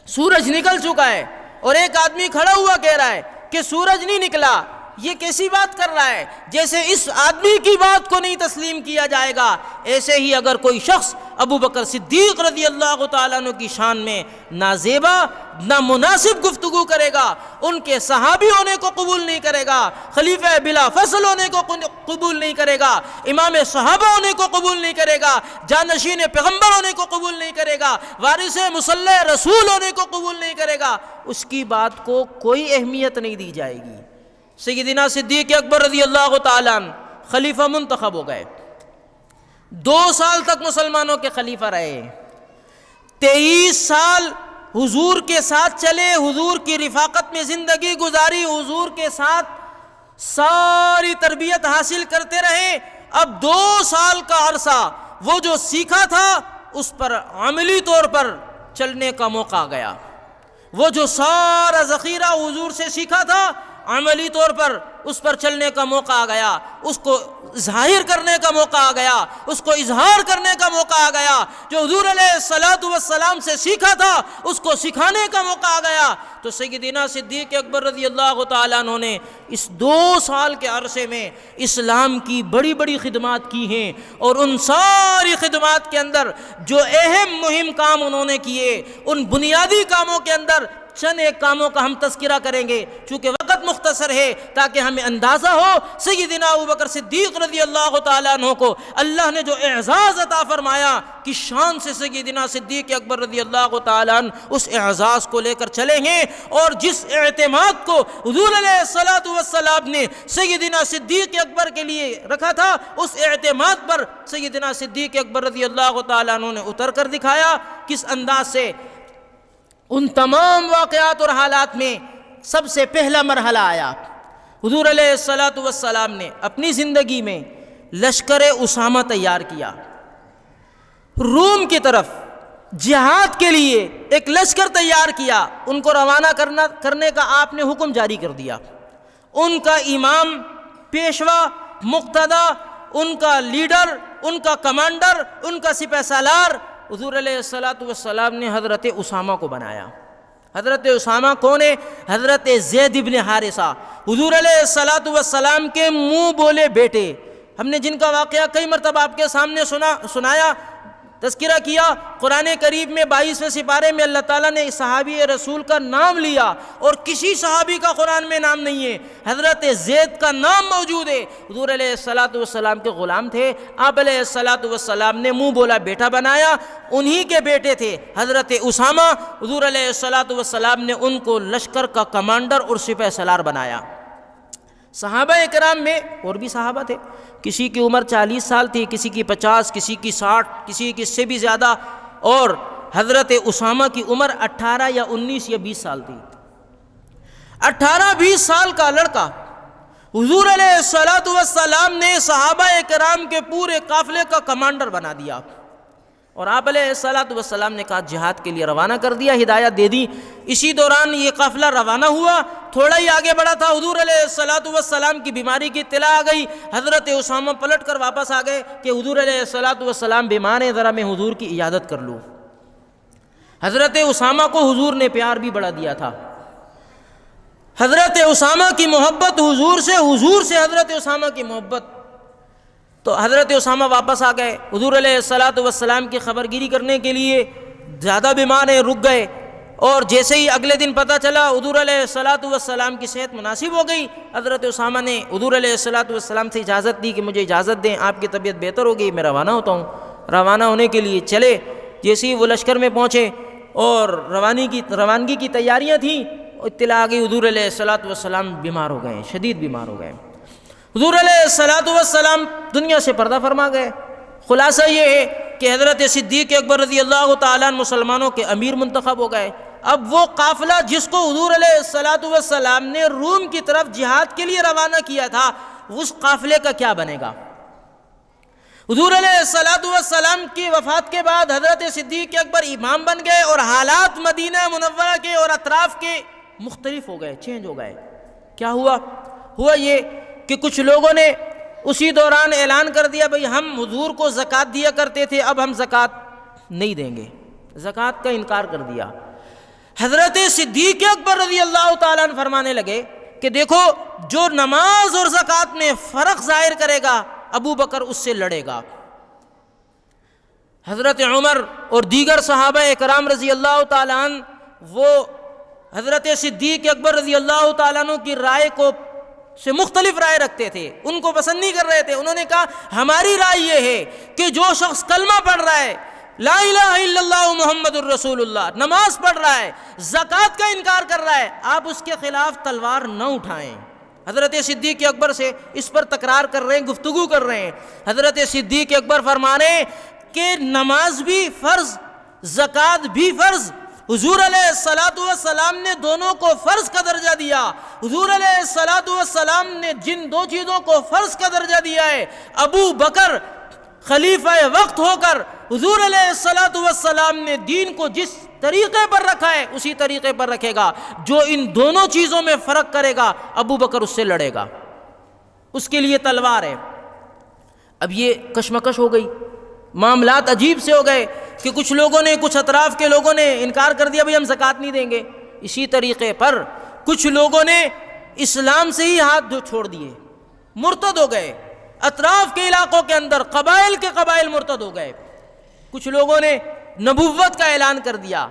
سورج نکل چکا ہے۔ اور ایک آدمی کھڑا ہوا کہہ رہا ہے کہ سورج نہیں نکلا، یہ کیسی بات کر رہا ہے؟ جیسے اس آدمی کی بات کو نہیں تسلیم کیا جائے گا، ایسے ہی اگر کوئی شخص ابو بکر صدیق رضی اللہ تعالیٰ عنہ کی شان میں نازیبا، نامناسب گفتگو کرے گا، ان کے صحابی ہونے کو قبول نہیں کرے گا، خلیفہ بلا فصل ہونے کو قبول نہیں کرے گا، امام صحابہ ہونے کو قبول نہیں کرے گا، جانشین پیغمبر ہونے کو قبول نہیں کرے گا، وارث مصلی رسول ہونے کو قبول نہیں کرے گا، اس کی بات کو کوئی اہمیت نہیں دی جائے گی۔ سیدنا صدیق اکبر رضی اللہ تعالیٰ عنہ خلیفہ منتخب ہو گئے، 2 سال تک مسلمانوں کے خلیفہ رہے، 23 سال حضور کے ساتھ چلے، حضور کی رفاقت میں زندگی گزاری، حضور کے ساتھ ساری تربیت حاصل کرتے رہے۔ اب 2 سال کا عرصہ وہ جو سیکھا تھا اس پر عملی طور پر چلنے کا موقع آ گیا۔ وہ جو سارا ذخیرہ حضور سے سیکھا تھا عملی طور پر اس پر چلنے کا موقع آ گیا، اس کو ظاہر کرنے کا موقع آ گیا، اس کو اظہار کرنے کا موقع آ گیا۔ جو حضور علیہ الصلوۃ والسلام سے سیکھا تھا اس کو سکھانے کا موقع آ گیا۔ تو سیدنا صدیق اکبر رضی اللہ تعالیٰ عنہ نے اس 2 سال کے عرصے میں اسلام کی بڑی بڑی خدمات کی ہیں، اور ان ساری خدمات کے اندر جو اہم مہم کام انہوں نے کیے، ان بنیادی کاموں کے اندر چند ایک کاموں کا ہم تذکرہ کریں گے چونکہ وقت مختصر ہے، تاکہ ہمیں اندازہ ہو سیدنا ابوبکر صدیق رضی اللہ تعالیٰ عنہ کو اللہ نے جو اعزاز عطا فرمایا، کس شان سے سیدنا صدیق اکبر رضی اللہ تعالیٰ عنہ اس اعزاز کو لے کر چلے ہیں، اور جس اعتماد کو حضور علیہ الصلوۃ والسلام نے سیدنا صدیق اکبر کے لیے رکھا تھا، اس اعتماد پر سیدنا صدیق اکبر رضی اللہ تعالیٰ عنہ نے اتر کر دکھایا۔ کس انداز سے؟ ان تمام واقعات اور حالات میں سب سے پہلا مرحلہ آیا، حضور علیہ الصلوۃ والسلام نے اپنی زندگی میں لشکر اسامہ تیار کیا، روم کی طرف جہاد کے لیے ایک لشکر تیار کیا، ان کو روانہ کرنے کا آپ نے حکم جاری کر دیا۔ ان کا امام، پیشوا، مقتدی، ان کا لیڈر، ان کا کمانڈر، ان کا سپہ سالار حضور علیہ الصلوۃ والسلام نے حضرت اسامہ کو بنایا۔ حضرت اسامہ کون ہے؟ حضرت زید بن حارثہ، حضور علیہ الصلوۃ والسلام کے منہ بولے بیٹے، ہم نے جن کا واقعہ کئی مرتبہ آپ کے سامنے سنایا، تذکرہ کیا۔ قرآن کریم میں 22ویں سپارے میں اللہ تعالیٰ نے صحابی رسول کا نام لیا، اور کسی صحابی کا قرآن میں نام نہیں ہے، حضرت زید کا نام موجود ہے۔ حضور علیہ الصلوۃ والسلام کے غلام تھے، آپ علیہ الصلوۃ والسلام نے منہ بولا بیٹا بنایا، انہی کے بیٹے تھے حضرت اسامہ۔ حضور علیہ الصلوۃ والسلام نے ان کو لشکر کا کمانڈر اور سپہ سالار بنایا۔ صحابہ کرام میں اور بھی صحابہ تھے، کسی کی عمر 40 سال تھی، کسی کی 50، کسی کی 60، کسی کی اس سے بھی زیادہ، اور حضرت اسامہ کی عمر 18 یا 19 یا 20 سال تھی۔ 18-20 سال کا لڑکا حضور علیہ الصلوۃ والسلام نے صحابہ کرام کے پورے قافلے کا کمانڈر بنا دیا، اور آپ علیہ الصلوۃ والسلام نے کہا جہاد کے لیے روانہ کر دیا، ہدایت دے دی۔ اسی دوران یہ قافلہ روانہ ہوا، تھوڑا ہی آگے بڑھا تھا، حضور علیہ الصلوۃ والسلام کی بیماری کی اطلاع آ گئی۔ حضرت اسامہ پلٹ کر واپس آ گئے کہ حضور علیہ الصلوۃ والسلام بیمار ہیں، ذرا میں حضور کی عیادت کر لوں۔ حضرت اسامہ کو حضور نے پیار بھی بڑھا دیا تھا، حضرت اسامہ کی محبت حضور سے حضرت اسامہ کی محبت۔ تو حضرت اسامہ واپس آ گئے، حضور علیہ الصلوۃ والسلام کی خبر گیری کرنے کے لیے، زیادہ بیمار ہیں، رک گئے، اور جیسے ہی اگلے دن پتہ چلا حضور علیہ الصلوۃ والسلام کی صحت مناسب ہو گئی، حضرت اسامہ نے حضور علیہ الصلوۃ والسلام سے اجازت دی کہ مجھے اجازت دیں، آپ کی طبیعت بہتر ہو گئی، میں روانہ ہوتا ہوں۔ روانہ ہونے کے لیے چلے، جیسے ہی وہ لشکر میں پہنچے اور روانگی کی تیاریاں تھیں، اطلاع آ گئی حضور علیہ الصلوۃ والسلام بیمار ہو گئے، شدید بیمار ہو گئے۔ حضور علیہ الصلوۃ والسلام دنیا سے پردہ فرما گئے۔ خلاصہ یہ ہے کہ حضرت صدیق اکبر رضی اللہ تعالیٰ عنہ مسلمانوں کے امیر منتخب ہو گئے۔ اب وہ قافلہ جس کو حضور علیہ الصلوۃ والسلام نے روم کی طرف جہاد کے لیے روانہ کیا تھا، اس قافلے کا کیا بنے گا؟ حضور علیہ الصلوۃ والسلام کی وفات کے بعد حضرت صدیق اکبر امام بن گئے، اور حالات مدینہ منورہ کے اور اطراف کے مختلف ہو گئے، چینج ہو گئے۔ کیا ہوا یہ کہ کچھ لوگوں نے اسی دوران اعلان کر دیا بھئی ہم حضور کو زکوٰۃ دیا کرتے تھے، اب ہم زکوٰۃ نہیں دیں گے، زکوٰۃ کا انکار کر دیا۔ حضرت صدیق اکبر رضی اللہ تعالیٰ عنہ فرمانے لگے کہ دیکھو جو نماز اور زکوٰۃ میں فرق ظاہر کرے گا ابو بکر اس سے لڑے گا۔ حضرت عمر اور دیگر صحابہ کرام رضی اللہ تعالیٰ عنہ وہ حضرت صدیق اکبر رضی اللہ تعالیٰ عنہ کی رائے سے مختلف رائے رکھتے تھے، ان کو پسند نہیں کر رہے تھے۔ انہوں نے کہا ہماری رائے یہ ہے کہ جو شخص کلمہ پڑھ رہا ہے، لا الہ الا اللہ محمد الرسول اللہ، نماز پڑھ رہا ہے، زکوٰۃ کا انکار کر رہا ہے، آپ اس کے خلاف تلوار نہ اٹھائیں۔ حضرت صدیق اکبر سے اس پر تکرار کر رہے ہیں، گفتگو کر رہے ہیں۔ حضرت صدیق اکبر فرمانے کہ نماز بھی فرض، زکوٰۃ بھی فرض، حضور علیہ الصلوۃ والسلام نے دونوں کو فرض کا درجہ دیا۔ حضور علیہ الصلوۃ والسلام نے جن دو چیزوں کو فرض کا درجہ دیا ہے، ابو بکر خلیفہ وقت ہو کر حضور علیہ الصلوۃ والسلام نے دین کو جس طریقے پر رکھا ہے اسی طریقے پر رکھے گا. جو ان دونوں چیزوں میں فرق کرے گا ابو بکر اس سے لڑے گا, اس کے لیے تلوار ہے. اب یہ کشمکش ہو گئی, معاملات عجیب سے ہو گئے کہ کچھ لوگوں نے, کچھ اطراف کے لوگوں نے انکار کر دیا, بھئی ہم زکوٰۃ نہیں دیں گے. اسی طریقے پر کچھ لوگوں نے اسلام سے ہی ہاتھ چھوڑ دیے, مرتد ہو گئے. اطراف کے علاقوں کے اندر قبائل کے قبائل مرتد ہو گئے. کچھ لوگوں نے نبوت کا اعلان کر دیا.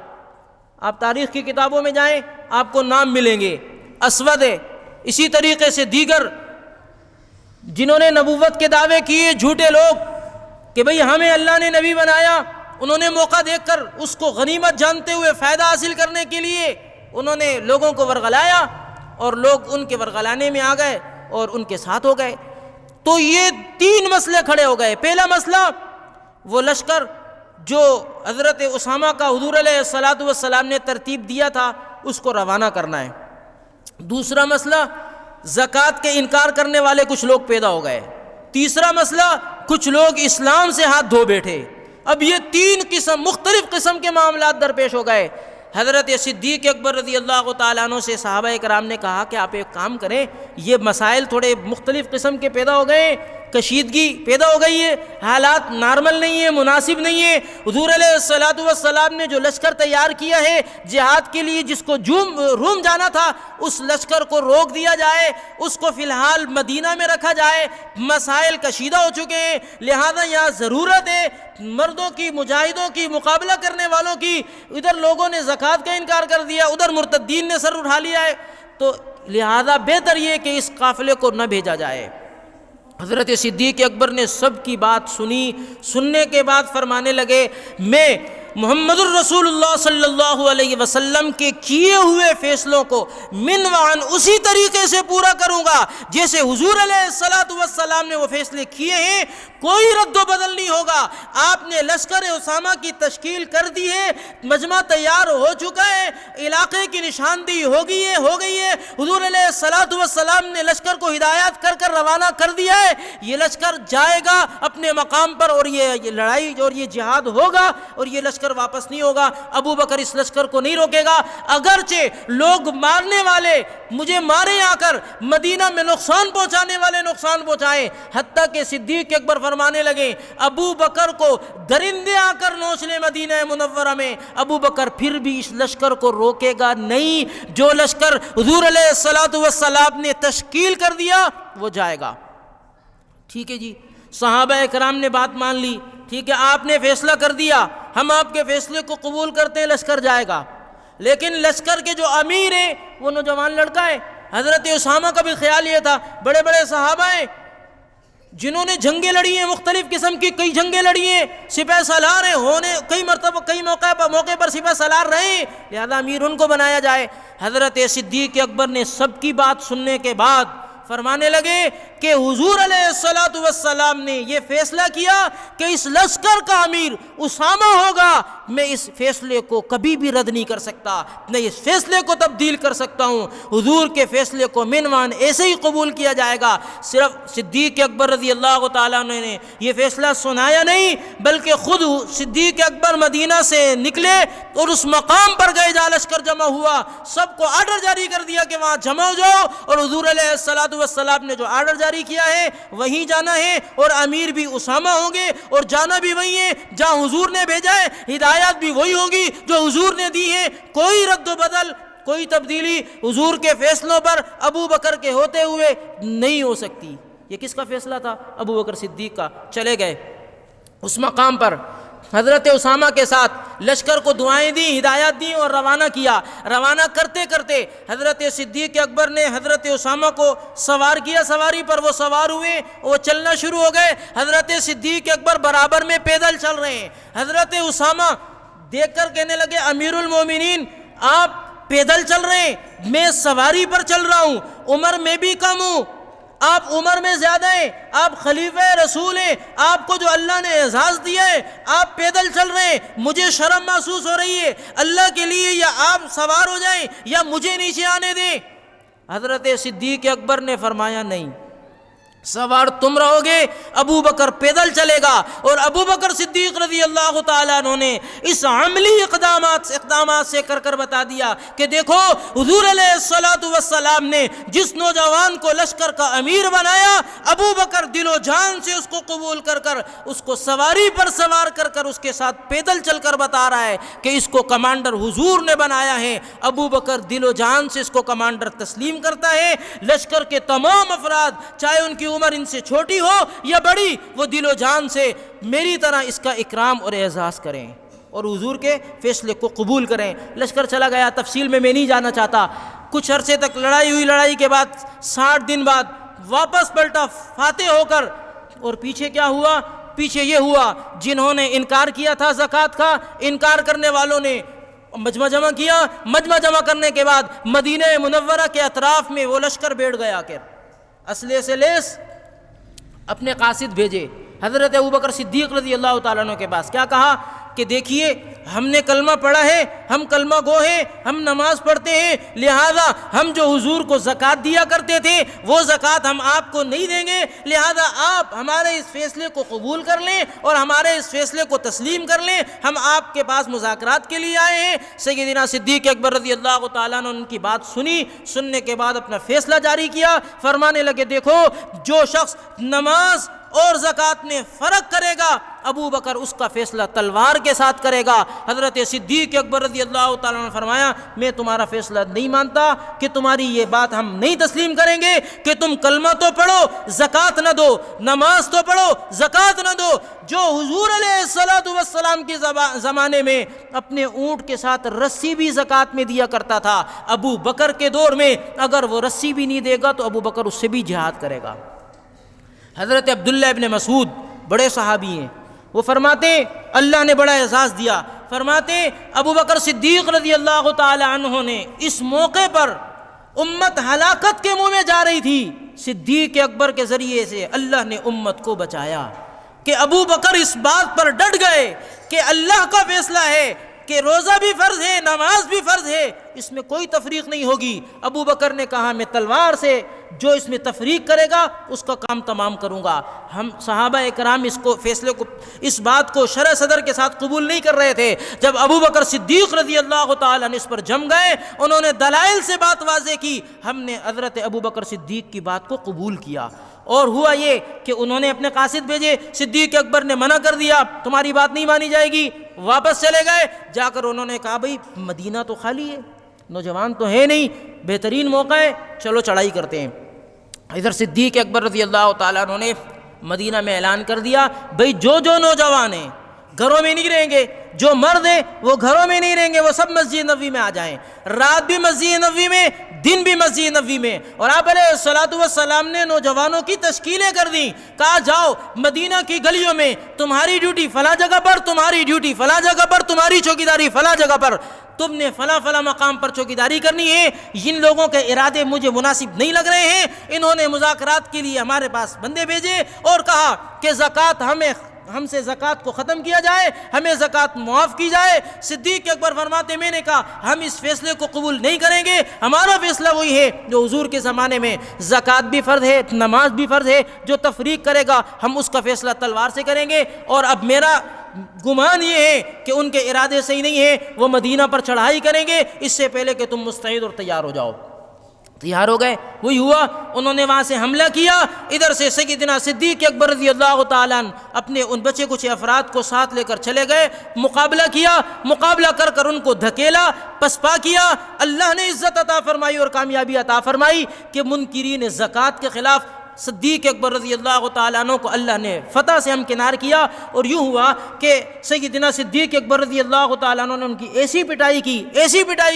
آپ تاریخ کی کتابوں میں جائیں آپ کو نام ملیں گے, اسود ہے, اسی طریقے سے دیگر جنہوں نے نبوت کے دعوے کیے, جھوٹے لوگ کہ بھئی ہمیں اللہ نے نبی بنایا. انہوں نے موقع دیکھ کر اس کو غنیمت جانتے ہوئے فائدہ حاصل کرنے کے لیے انہوں نے لوگوں کو ورغلایا, اور لوگ ان کے ورغلانے میں آ گئے اور ان کے ساتھ ہو گئے. تو یہ 3 مسئلے کھڑے ہو گئے. پہلا مسئلہ وہ لشکر جو حضرت اسامہ کا حضور علیہ الصلوۃ والسلام نے ترتیب دیا تھا اس کو روانہ کرنا ہے. دوسرا مسئلہ زکوٰۃ کے انکار کرنے والے کچھ لوگ پیدا ہو گئے. تیسرا مسئلہ کچھ لوگ اسلام سے ہاتھ دھو بیٹھے. اب یہ 3 مختلف قسم کے معاملات درپیش ہو گئے. حضرت صدیق اکبر رضی اللہ تعالیٰ عنہ سے صحابہ کرام نے کہا کہ آپ ایک کام کریں, یہ مسائل تھوڑے مختلف قسم کے پیدا ہو گئے, کشیدگی پیدا ہو گئی ہے, حالات نارمل نہیں ہے, مناسب نہیں ہے. حضور علیہ الصلوۃ والسلام نے جو لشکر تیار کیا ہے جہاد کے لیے, جس کو روم جانا تھا, اس لشکر کو روک دیا جائے, اس کو فی الحال مدینہ میں رکھا جائے. مسائل کشیدہ ہو چکے ہیں, لہذا یہاں ضرورت ہے مردوں کی, مجاہدوں کی, مقابلہ کرنے والوں کی. ادھر لوگوں نے زکوٰۃ کا انکار کر دیا, ادھر مرتدین نے سر اٹھا لیا ہے, تو لہذا بہتر یہ کہ اس قافلے کو نہ بھیجا جائے. حضرت صدیق اکبر نے سب کی بات سنی. سننے کے بعد فرمانے لگے, میں محمد الرسول اللہ صلی اللہ علیہ وسلم کے کیے ہوئے فیصلوں کو من وعن اسی طریقے سے پورا کروں گا جیسے حضور علیہ الصلوۃ والسلام نے وہ فیصلے کیے ہیں. کوئی رد و بدل نہیں ہوگا. آپ نے لشکر اسامہ کی تشکیل کر دی ہے, مجمع تیار ہو چکا ہے, علاقے کی نشاندہی ہو گئی ہے. حضور علیہ الصلوۃ والسلام نے لشکر کو ہدایات کر کر روانہ کر دیا ہے. یہ لشکر جائے گا اپنے مقام پر, اور یہ لڑائی اور یہ جہاد ہوگا, اور یہ لشکر واپس نہیں ہوگا. ابو بکر اس لشکر کو نہیں روکے گا. اگرچہ لوگ مارنے والے مجھے مارے آ کر, مدینہ میں نقصان پہنچانے والے نقصان پہنچائیں. حتیٰ کہ صدیق اکبر فرمانے لگے, ابو بکر کو درندے آ کر نوچ لیں مدینہ منورہ میں, ابو بکر پھر بھی اس لشکر کو روکے گا نہیں. جو لشکر حضور علیہ الصلوۃ والسلام نے تشکیل کر دیا وہ جائے گا. ٹھیک ہے جی, صحابہ کرام نے بات مان لی. ٹھیک ہے, آپ نے فیصلہ کر دیا, ہم آپ کے فیصلے کو قبول کرتے ہیں, لشکر جائے گا. لیکن لشکر کے جو امیر ہیں وہ نوجوان لڑکا ہے. حضرت اسامہ کا بھی خیال یہ تھا, بڑے بڑے صحابہ ہیں جنہوں نے جنگیں لڑی ہیں, مختلف قسم کی کئی جنگیں لڑی ہیں, سپہ سالار ہیں, ہونے کئی مرتبہ کئی موقع پر سپہ سالار رہے ہیں, لہذا امیر ان کو بنایا جائے. حضرت صدیق اکبر نے سب کی بات سننے کے بعد فرمانے لگے کہ حضور علیہ الصلوۃ والسلام نے یہ فیصلہ کیا کہ اس لشکر کا امیر اسامہ ہوگا. میں اس فیصلے کو کبھی بھی رد نہیں کر سکتا, میں اس فیصلے کو تبدیل کر سکتا ہوں. حضور کے فیصلے کو منوان ایسے ہی قبول کیا جائے گا. صرف صدیق اکبر رضی اللہ تعالیٰ عنہ نے یہ فیصلہ سنایا نہیں, بلکہ خود صدیق اکبر مدینہ سے نکلے اور اس مقام پر گئے جہاں لشکر جمع ہوا, سب کو آرڈر جاری کر دیا کہ وہاں جمع ہو جاؤ, اور حضور علیہ الصلوۃ والسلام نے جو آرڈر جاری کیا ہے وہیں جانا ہے, اور امیر بھی اسامہ ہوں گے, اور جانا بھی وہیں ہے جہاں حضور نے بھیجا ہے, ہدایات بھی وہی ہوگی جو حضور نے دی ہے. کوئی رد و بدل, کوئی تبدیلی حضور کے فیصلوں پر ابو بکر کے ہوتے ہوئے نہیں ہو سکتی. یہ کس کا فیصلہ تھا؟ ابو بکر صدیق کا. چلے گئے اس مقام پر, حضرت اسامہ کے ساتھ لشکر کو دعائیں دیں, ہدایات دیں اور روانہ کیا. روانہ کرتے کرتے حضرت صدیق اکبر نے حضرت اسامہ کو سوار کیا, سواری پر وہ سوار ہوئے, وہ چلنا شروع ہو گئے. حضرت صدیق اکبر برابر میں پیدل چل رہے ہیں. حضرت اسامہ دیکھ کر کہنے لگے, امیر المومنین آپ پیدل چل رہے ہیں, میں سواری پر چل رہا ہوں, عمر میں بھی کم ہوں, آپ عمر میں زیادہ ہیں, آپ خلیفہ رسول ہیں, آپ کو جو اللہ نے اعزاز دیا ہے آپ پیدل چل رہے ہیں, مجھے شرم محسوس ہو رہی ہے. اللہ کے لیے یا آپ سوار ہو جائیں یا مجھے نیچے آنے دیں. حضرت صدیق اکبر نے فرمایا نہیں, سوار تم رہو گے، ابو بکر پیدل چلے گا۔ اور ابو بکر صدیق رضی اللہ تعالیٰ عنہ نے اس عملی اقدامات سے کر بتا دیا کہ دیکھو حضور علیہ الصلوۃ والسلام نے جس نوجوان کو لشکر کا امیر بنایا، ابو بکر دل و جان سے اس کو قبول کر اس کو سواری پر سوار کر اس کے ساتھ پیدل چل کر بتا رہا ہے کہ اس کو کمانڈر حضور نے بنایا ہے۔ ابو بکر دل و جان سے اس کو کمانڈر تسلیم کرتا ہے۔ لشکر کے تمام افراد، چاہے ان کی عمر ان سے چھوٹی ہو یا بڑی، وہ دل و جان سے میری طرح اس کا اکرام اور اعزاز کریں اور حضور کے فیصلے کو قبول کریں۔ لشکر چلا گیا، تفصیل میں نہیں جانا چاہتا۔ کچھ عرصے تک لڑائی ہوئی، لڑائی کے بعد 60 دن بعد واپس پلٹا فاتح ہو کر۔ اور پیچھے کیا ہوا؟ پیچھے یہ ہوا، جنہوں نے انکار کیا تھا زکوٰۃ کا، انکار کرنے والوں نے مجمع جمع کیا۔ مجمع جمع کرنے کے بعد مدینہ منورہ کے اطراف میں وہ لشکر بیٹھ گیا کہ اسلحے سے لیس اپنے قاصد بھیجے حضرت ابوبکر صدیق رضی اللہ تعالیٰ عنہ کے پاس۔ کیا کہا کہ دیکھیے ہم نے کلمہ پڑھا ہے، ہم کلمہ گو ہیں، ہم نماز پڑھتے ہیں، لہذا ہم جو حضور کو زکوٰۃ دیا کرتے تھے وہ زکوٰۃ ہم آپ کو نہیں دیں گے، لہذا آپ ہمارے اس فیصلے کو قبول کر لیں اور ہمارے اس فیصلے کو تسلیم کر لیں، ہم آپ کے پاس مذاکرات کے لیے آئے ہیں۔ سیدنا صدیق اکبر رضی اللہ تعالیٰ عنہ نے ان کی بات سنی، سننے کے بعد اپنا فیصلہ جاری کیا، فرمانے لگے دیکھو جو شخص نماز اور زکوٰۃ میں فرق کرے گا، ابو بکر اس کا فیصلہ تلوار کے ساتھ کرے گا۔ حضرت صدیق اکبر رضی اللہ تعالیٰ عنہ نے فرمایا میں تمہارا فیصلہ نہیں مانتا، کہ تمہاری یہ بات ہم نہیں تسلیم کریں گے کہ تم کلمہ تو پڑھو زکوٰۃ نہ دو، نماز تو پڑھو زکوٰۃ نہ دو۔ جو حضور علیہ الصلوۃ والسلام کے زمانے میں اپنے اونٹ کے ساتھ رسی بھی زکوٰۃ میں دیا کرتا تھا، ابو بکر کے دور میں اگر وہ رسی بھی نہیں دے گا تو ابو بکر اس سے بھی جہاد کرے گا۔ حضرت عبداللہ ابن مسعود بڑے صحابی ہیں، وہ فرماتے ہیں اللہ نے بڑا اعزاز دیا، فرماتے ہیں ابو بکر صدیق رضی اللہ تعالی عنہ نے اس موقع پر امت ہلاکت کے منہ میں جا رہی تھی، صدیق اکبر کے ذریعے سے اللہ نے امت کو بچایا، کہ ابو بکر اس بات پر ڈٹ گئے کہ اللہ کا فیصلہ ہے کہ روزہ بھی فرض ہے، نماز بھی فرض ہے، اس میں کوئی تفریق نہیں ہوگی۔ ابو بکر نے کہا میں تلوار سے جو اس میں تفریق کرے گا اس کا کام تمام کروں گا۔ ہم صحابہ اکرام اس کو فیصلے کو، اس بات کو شرح صدر کے ساتھ قبول نہیں کر رہے تھے۔ جب ابو بکر صدیق رضی اللہ تعالیٰ نے اس پر جم گئے، انہوں نے دلائل سے بات واضح کی، ہم نے حضرت ابو بکر صدیق کی بات کو قبول کیا۔ اور ہوا یہ کہ انہوں نے اپنے قاصد بھیجے، صدیق اکبر نے منع کر دیا، تمہاری بات نہیں مانی جائے گی، واپس چلے گئے۔ جا کر انہوں نے کہا بھئی مدینہ تو خالی ہے، نوجوان تو ہے نہیں، بہترین موقع ہے، چلو چڑھائی کرتے ہیں۔ ادھر صدیق اکبر رضی اللہ تعالیٰ عنہ نے مدینہ میں اعلان کر دیا بھئی جو نوجوان ہیں گھروں میں نہیں رہیں گے، جو مرد ہیں وہ گھروں میں نہیں رہیں گے، وہ سب مسجد نبوی میں آ جائیں، رات بھی مسجد نبوی میں، دن بھی مسجد نبوی میں۔ اور آپ علیہ الصلوۃ والسلام نے نوجوانوں کی تشکیلیں کر دیں، کہا جاؤ مدینہ کی گلیوں میں تمہاری ڈیوٹی فلاں جگہ پر، تمہاری ڈیوٹی فلاں جگہ پر، تمہاری چوکیداری فلاں جگہ پر، تم نے فلاں مقام پر چوکیداری کرنی ہے۔ جن لوگوں کے ارادے مجھے مناسب نہیں لگ رہے ہیں، انہوں نے مذاکرات کے لیے ہمارے پاس بندے بھیجے اور کہا کہ زکوٰۃ ہم سے زکوٰۃ کو ختم کیا جائے، ہمیں زکوٰۃ معاف کی جائے۔ صدیق اکبر فرماتے میں نے کہا ہم اس فیصلے کو قبول نہیں کریں گے، ہمارا فیصلہ وہی ہے جو حضور کے زمانے میں زکوٰۃ بھی فرض ہے، نماز بھی فرض ہے، جو تفریق کرے گا ہم اس کا فیصلہ تلوار سے کریں گے۔ اور اب میرا گمان یہ ہے کہ ان کے ارادے صحیح نہیں ہے، وہ مدینہ پر چڑھائی کریں گے، اس سے پہلے کہ تم مستعد اور تیار ہو جاؤ۔ تیار ہو گئے، وہی ہوا، انہوں نے وہاں سے حملہ کیا۔ ادھر سے سیدنا صدیق اکبر رضی اللہ تعالیٰ عنہ اپنے ان بچے کچھ افراد کو ساتھ لے کر چلے گئے، مقابلہ کیا، مقابلہ کر ان کو دھکیلا، پسپا کیا۔ اللہ نے عزت عطا فرمائی اور کامیابی عطا فرمائی کہ منکرین زکوٰۃ کے خلاف صدیق اکبر رضی اللہ تعالیٰ عنہ کو اللہ نے فتح سے ہمکنار کیا۔ اور یوں ہوا کہ سیدنا صدیق اکبر رضی اللہ تعالیٰ عنہ نے ان کی ایسی پٹائی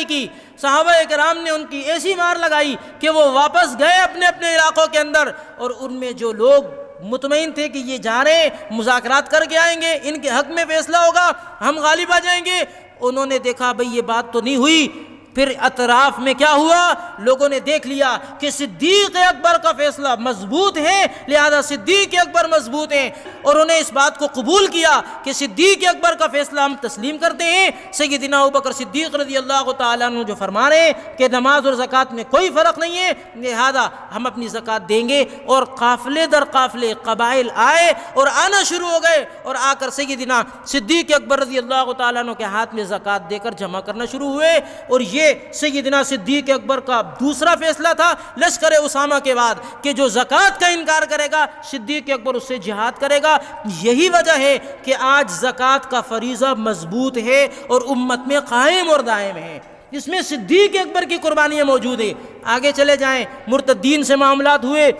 کی، صحابہ کرام نے ان کی ایسی مار لگائی کہ وہ واپس گئے اپنے علاقوں کے اندر۔ اور ان میں جو لوگ مطمئن تھے کہ یہ جا رہے ہیں مذاکرات کر کے آئیں گے، ان کے حق میں فیصلہ ہوگا، ہم غالب آ جائیں گے، انہوں نے دیکھا بھئی یہ بات تو نہیں ہوئی، پھر اطراف میں کیا ہوا؟ لوگوں نے دیکھ لیا کہ صدیق اکبر کا فیصلہ مضبوط ہے، لہذا صدیق اکبر مضبوط ہیں، اور انہیں اس بات کو قبول کیا کہ صدیق اکبر کا فیصلہ ہم تسلیم کرتے ہیں۔ سیدنا ابوبکر صدیق رضی اللہ تعالیٰ عنہ جو فرما رہے ہیں کہ نماز اور زکوٰۃ میں کوئی فرق نہیں ہے، لہذا ہم اپنی زکوٰۃ دیں گے، اور قافلے در قافلے قبائل آئے اور آنا شروع ہو گئے، اور آ کر سیدنا صدیق اکبر رضی اللہ تعالیٰ عنہ کے ہاتھ میں زکوٰۃ دے کر جمع کرنا شروع ہوئے۔ اور یہ سیدنا صدیق اکبر کا دوسرا فیصلہ تھا لشکر اسامہ کے بعد کہ جو زکوٰۃ کا انکار کرے گا صدیق اکبر اس سے جہاد کرے گا۔ یہی وجہ ہے کہ آج زکوٰۃ کا فریضہ مضبوط ہے اور امت میں قائم اور دائم ہے، اس میں صدیق اکبر کی قربانیاں موجود ہیں۔ آگے چلے جائیں، مرتدین سے معاملات ہوئے،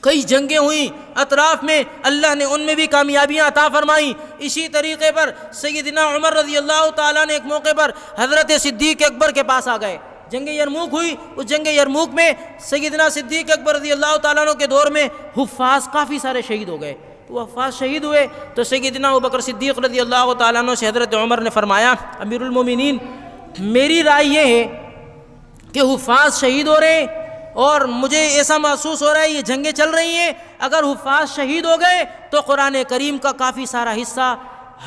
کئی جنگیں ہوئیں اطراف میں، اللہ نے ان میں بھی کامیابیاں عطا فرمائیں۔ اسی طریقے پر سیدنا عمر رضی اللہ تعالیٰ نے ایک موقع پر حضرت صدیق اکبر کے پاس آ گئے، جنگ یرموک ہوئی، اس جنگ یرموک میں سیدنا صدیق اکبر رضی اللہ تعالیٰ عنہ کے دور میں حفاظ کافی سارے شہید ہو گئے، وہ حفاظ شہید ہوئے تو سیدنا ابوبکر صدیق رضی اللہ تعالیٰ عنہ سے حضرت عمر نے فرمایا، امیر المومنین میری رائے یہ ہے کہ حفاظ شہید ہو رہے ہیں اور مجھے ایسا محسوس ہو رہا ہے یہ جنگیں چل رہی ہیں، اگر حفاظ شہید ہو گئے تو قرآن کریم کا کافی سارا حصہ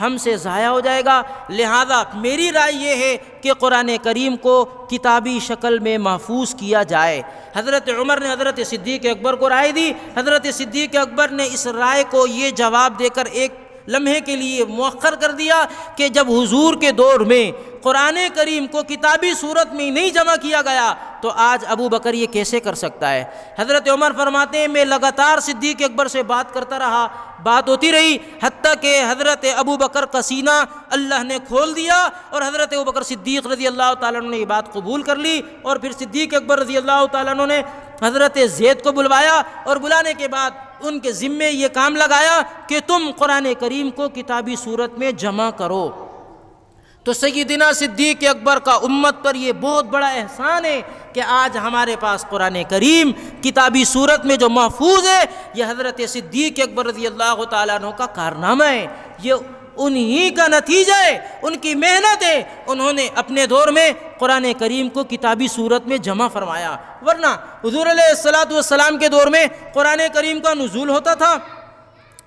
ہم سے ضائع ہو جائے گا، لہذا میری رائے یہ ہے کہ قرآن کریم کو کتابی شکل میں محفوظ کیا جائے۔ حضرت عمر نے حضرت صدیق اکبر کو رائے دی، حضرت صدیق اکبر نے اس رائے کو یہ جواب دے کر ایک لمحے کے لیے مؤخر کر دیا کہ جب حضور کے دور میں قرآن کریم کو کتابی صورت میں نہیں جمع کیا گیا تو آج ابو بکر یہ کیسے کر سکتا ہے؟ حضرت عمر فرماتے ہیں میں لگاتار صدیق اکبر سے بات کرتا رہا، بات ہوتی رہی، حتیٰ کہ حضرت ابو بکر کا سینہ اللہ نے کھول دیا اور حضرت ابو بکر صدیق رضی اللہ تعالیٰ عنہ نے یہ بات قبول کر لی، اور پھر صدیق اکبر رضی اللہ تعالیٰ عنہ نے حضرت زید کو بلوایا اور بلانے کے بعد ان کے ذمے یہ کام لگایا کہ تم قرآن کریم کو کتابی صورت میں جمع کرو۔ تو سیدنا صدیق اکبر کا امت پر یہ بہت بڑا احسان ہے کہ آج ہمارے پاس قرآن کریم کتابی صورت میں جو محفوظ ہے، یہ حضرت صدیق اکبر رضی اللہ تعالیٰ عنہ کا کارنامہ ہے، یہ انہی کا نتیجہ ہے، ان کی محنت ہے، انہوں نے اپنے دور میں قرآن کریم کو کتابی صورت میں جمع فرمایا، ورنہ حضور علیہ السلام کے دور میں قرآن کریم کا نزول ہوتا تھا،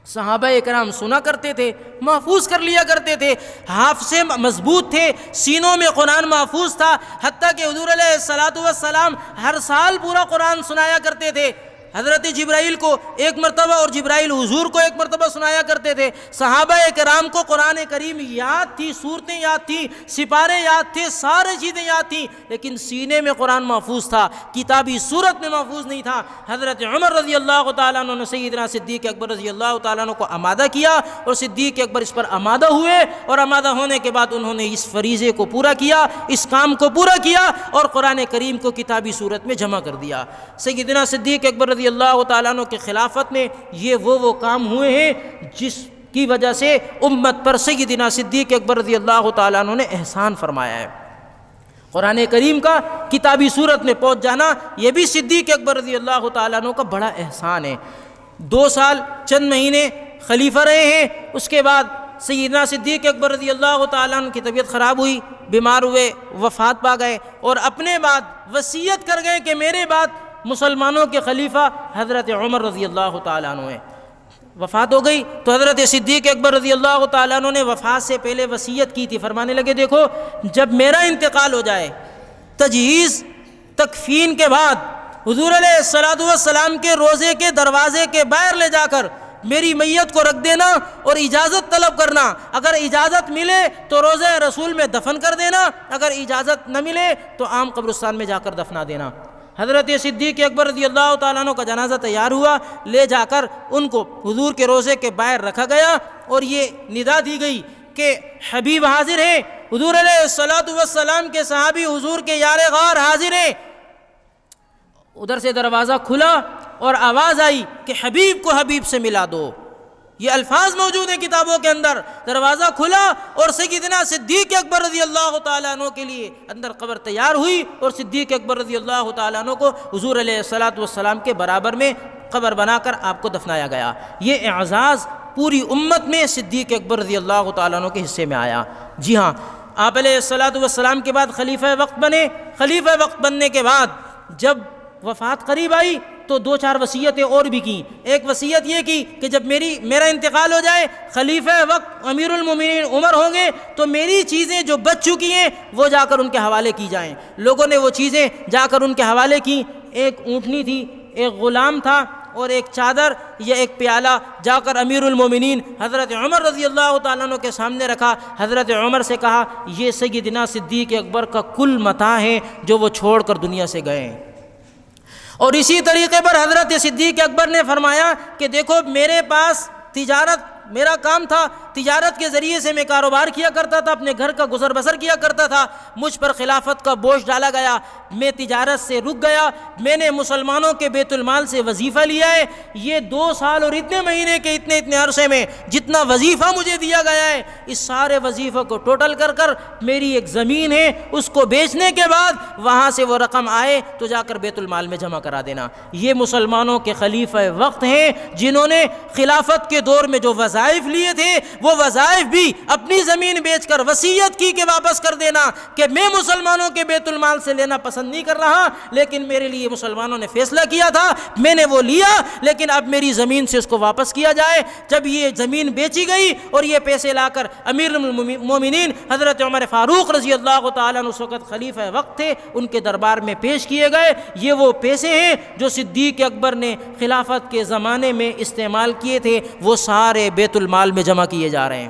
صحابہ اکرام سنا کرتے تھے، محفوظ کر لیا کرتے تھے، حافظے مضبوط تھے، سینوں میں قرآن محفوظ تھا، حتیٰ کہ حضور علیہ السلام ہر سال پورا قرآن سنایا کرتے تھے، حضرت جبرائیل کو ایک مرتبہ اور جبرائیل حضور کو ایک مرتبہ سنایا کرتے تھے، صحابہ کرام کو قرآن کریم یاد تھی، صورتیں یاد تھیں، سپارے یاد تھے، سارے چیزیں یاد تھیں، لیکن سینے میں قرآن محفوظ تھا، کتابی صورت میں محفوظ نہیں تھا۔ حضرت عمر رضی اللہ تعالیٰ عنہ نے سیدنا صدیق اکبر رضی اللہ تعالیٰ عنہ کو آمادہ کیا اور صدیق اکبر اس پر آمادہ ہوئے، اور آمادہ ہونے کے بعد انہوں نے اس فریضے کو پورا کیا، اس کام کو پورا کیا اور قرآن کریم کو کتابی صورت میں جمع کر دیا۔ سیدنا صدیق اکبر رضی اللہ تعالیٰ عنہ کی خلافت میں یہ وہ کام ہوئے ہیں جس کی وجہ سے امت پر سیدنا صدیق اکبر رضی اللہ تعالیٰ عنہ نے احسان فرمایا ہے۔ قرآن کریم کا کتابی صورت میں پہنچ جانا یہ بھی صدیق اکبر رضی اللہ تعالیٰ عنہ کا بڑا احسان ہے۔ 2 سال چند مہینے خلیفہ رہے ہیں، اس کے بعد سیدنا صدیق اکبر رضی اللہ تعالیٰ عنہ کی طبیعت خراب ہوئی، بیمار ہوئے، وفات پا گئے، اور اپنے بعد وصیت کر گئے کہ میرے بعد مسلمانوں کے خلیفہ حضرت عمر رضی اللہ تعالیٰ عنہ ہیں۔ وفات ہو گئی تو حضرت صدیق اکبر رضی اللہ تعالیٰ عنہ نے وفات سے پہلے وصیت کی تھی، فرمانے لگے دیکھو جب میرا انتقال ہو جائے، تجہیز تکفین کے بعد حضور علیہ السلام کے روضے کے دروازے کے باہر لے جا کر میری میت کو رکھ دینا اور اجازت طلب کرنا، اگر اجازت ملے تو روضہ رسول میں دفن کر دینا، اگر اجازت نہ ملے تو عام قبرستان میں جا کر دفنا دینا۔ حضرت صدیق اکبر رضی اللہ تعالیٰ عنہ کا جنازہ تیار ہوا، لے جا کر ان کو حضور کے روضے کے باہر رکھا گیا اور یہ ندا دی گئی کہ حبیب حاضر ہیں، حضور علیہ السلام کے صحابی حضور کے یار غار حاضر ہیں۔ ادھر سے دروازہ کھلا اور آواز آئی کہ حبیب کو حبیب سے ملا دو، یہ الفاظ موجود ہیں کتابوں کے اندر۔ دروازہ کھلا اور سیدنا صدیق اکبر رضی اللہ تعالیٰ عنہ کے لیے اندر قبر تیار ہوئی، اور صدیق اکبر رضی اللہ تعالیٰ عنہ کو حضور علیہ السلام کے برابر میں قبر بنا کر آپ کو دفنایا گیا۔ یہ اعزاز پوری امت میں صدیق اکبر رضی اللہ تعالیٰ عنہ کے حصے میں آیا۔ جی ہاں، آپ علیہ الصلاۃ والسلام کے بعد خلیفہ وقت بنے۔ خلیفہ وقت بننے کے بعد جب وفات قریب آئی تو 2-4 وصیتیں اور بھی کیں۔ ایک وصیت یہ کی کہ جب میرا انتقال ہو جائے، خلیفہ وقت امیر المومنین عمر ہوں گے تو میری چیزیں جو بچ چکی ہیں وہ جا کر ان کے حوالے کی جائیں۔ لوگوں نے وہ چیزیں جا کر ان کے حوالے کی۔ ایک اونٹنی تھی، ایک غلام تھا اور ایک چادر یا ایک پیالہ جا کر امیر المومنین حضرت عمر رضی اللہ تعالیٰ عنہ کے سامنے رکھا۔ حضرت عمر سے کہا یہ سیدنا صدیق اکبر کا کل متاع ہے جو وہ چھوڑ کر دنیا سے گئے ہیں۔ اور اسی طریقے پر حضرت صدیق اکبر نے فرمایا کہ دیکھو میرے پاس تجارت، میرا کام تھا، تجارت کے ذریعے سے میں کاروبار کیا کرتا تھا، اپنے گھر کا گزر بسر کیا کرتا تھا۔ مجھ پر خلافت کا بوجھ ڈالا گیا، میں تجارت سے رک گیا، میں نے مسلمانوں کے بیت المال سے وظیفہ لیا ہے۔ یہ 2 سال اور اتنے مہینے کے اتنے عرصے میں جتنا وظیفہ مجھے دیا گیا ہے، اس سارے وظیفہ کو ٹوٹل کر میری ایک زمین ہے، اس کو بیچنے کے بعد وہاں سے وہ رقم آئے تو جا کر بیت المال میں جمع کرا دینا۔ یہ مسلمانوں کے خلیفہ وقت ہیں جنہوں نے خلافت کے دور میں جو وظائف لیے تھے وہ وظائف بھی اپنی زمین بیچ کر وصیت کی کہ واپس کر دینا کہ میں مسلمانوں کے بیت المال سے لینا پسند نہیں کر رہا، لیکن میرے لیے مسلمانوں نے فیصلہ کیا تھا، میں نے وہ لیا، لیکن اب میری زمین سے اس کو واپس کیا جائے۔ جب یہ زمین بیچی گئی اور یہ پیسے لا کر امیر المومنین حضرت عمر فاروق رضی اللہ تعالیٰ عنہ اس وقت خلیفہ وقت تھے، ان کے دربار میں پیش کیے گئے۔ یہ وہ پیسے ہیں جو صدیق اکبر نے خلافت کے زمانے میں استعمال کیے تھے، وہ سارے بیت المال میں جمع کیے جا رہے ہیں۔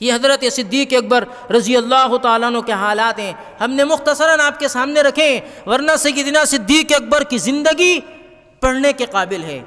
یہ حضرت صدیق اکبر رضی اللہ تعالیٰ عنہ کے حالات ہیں، ہم نے مختصراً آپ کے سامنے رکھے، ورنہ سیدنا صدیق اکبر کی زندگی پڑھنے کے قابل ہے۔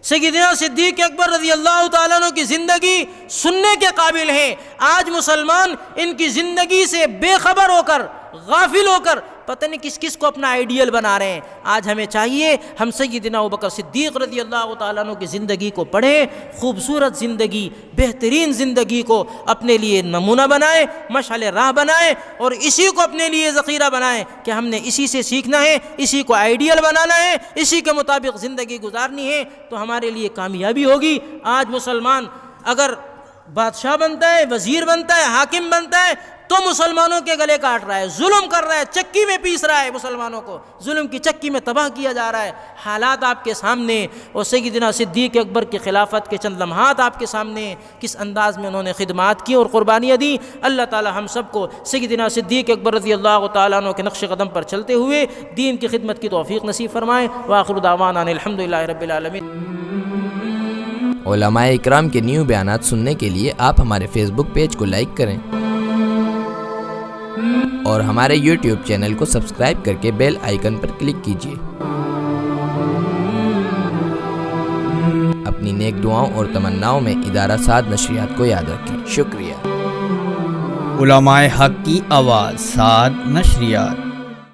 سیدنا صدیق اکبر رضی اللہ تعالیٰ عنہ کی زندگی سننے کے قابل ہے۔ آج مسلمان ان کی زندگی سے بے خبر ہو کر، غافل ہو کر پتہ نہیں کس کس کو اپنا آئیڈیل بنا رہے ہیں۔ آج ہمیں چاہیے ہم سیدنا ابوبکر صدیق رضی اللہ تعالیٰ عنہ کی زندگی کو پڑھیں، خوبصورت زندگی، بہترین زندگی کو اپنے لیے نمونہ بنائیں، مشعل راہ بنائیں اور اسی کو اپنے لیے ذخیرہ بنائیں کہ ہم نے اسی سے سیکھنا ہے، اسی کو آئیڈیل بنانا ہے، اسی کے مطابق زندگی گزارنی ہے تو ہمارے لیے کامیابی ہوگی۔ آج مسلمان اگر بادشاہ بنتا ہے، وزیر بنتا ہے، حاکم بنتا ہے تو مسلمانوں کے گلے کاٹ رہا ہے، ظلم کر رہا ہے، چکی میں پیس رہا ہے، مسلمانوں کو ظلم کی چکی میں تباہ کیا جا رہا ہے۔ حالات آپ کے سامنے، اور سیدنا صدیق اکبر کی خلافت کے چند لمحات آپ کے سامنے، کس انداز میں انہوں نے خدمات کی اور قربانیاں دیں۔ اللہ تعالی ہم سب کو سیدنا صدیق اکبر رضی اللہ تعالیٰ عنہ کے نقش قدم پر چلتے ہوئے دین کی خدمت کی توفیق نصیب فرمائے۔ وآخر دعوانا ان الحمدللہ رب العالمین۔ علماء اکرام کے نیو بیانات سننے کے لیے آپ ہمارے فیس بک پیج کو لائک کریں اور ہمارے یوٹیوب چینل کو سبسکرائب کر کے بیل آئیکن پر کلک کیجیے۔ اپنی نیک دعاؤں اور تمناؤں میں ادارہ سعد نشریات کو یاد رکھیں۔ شکریہ۔ علماء حق کی آواز، سعد نشریات۔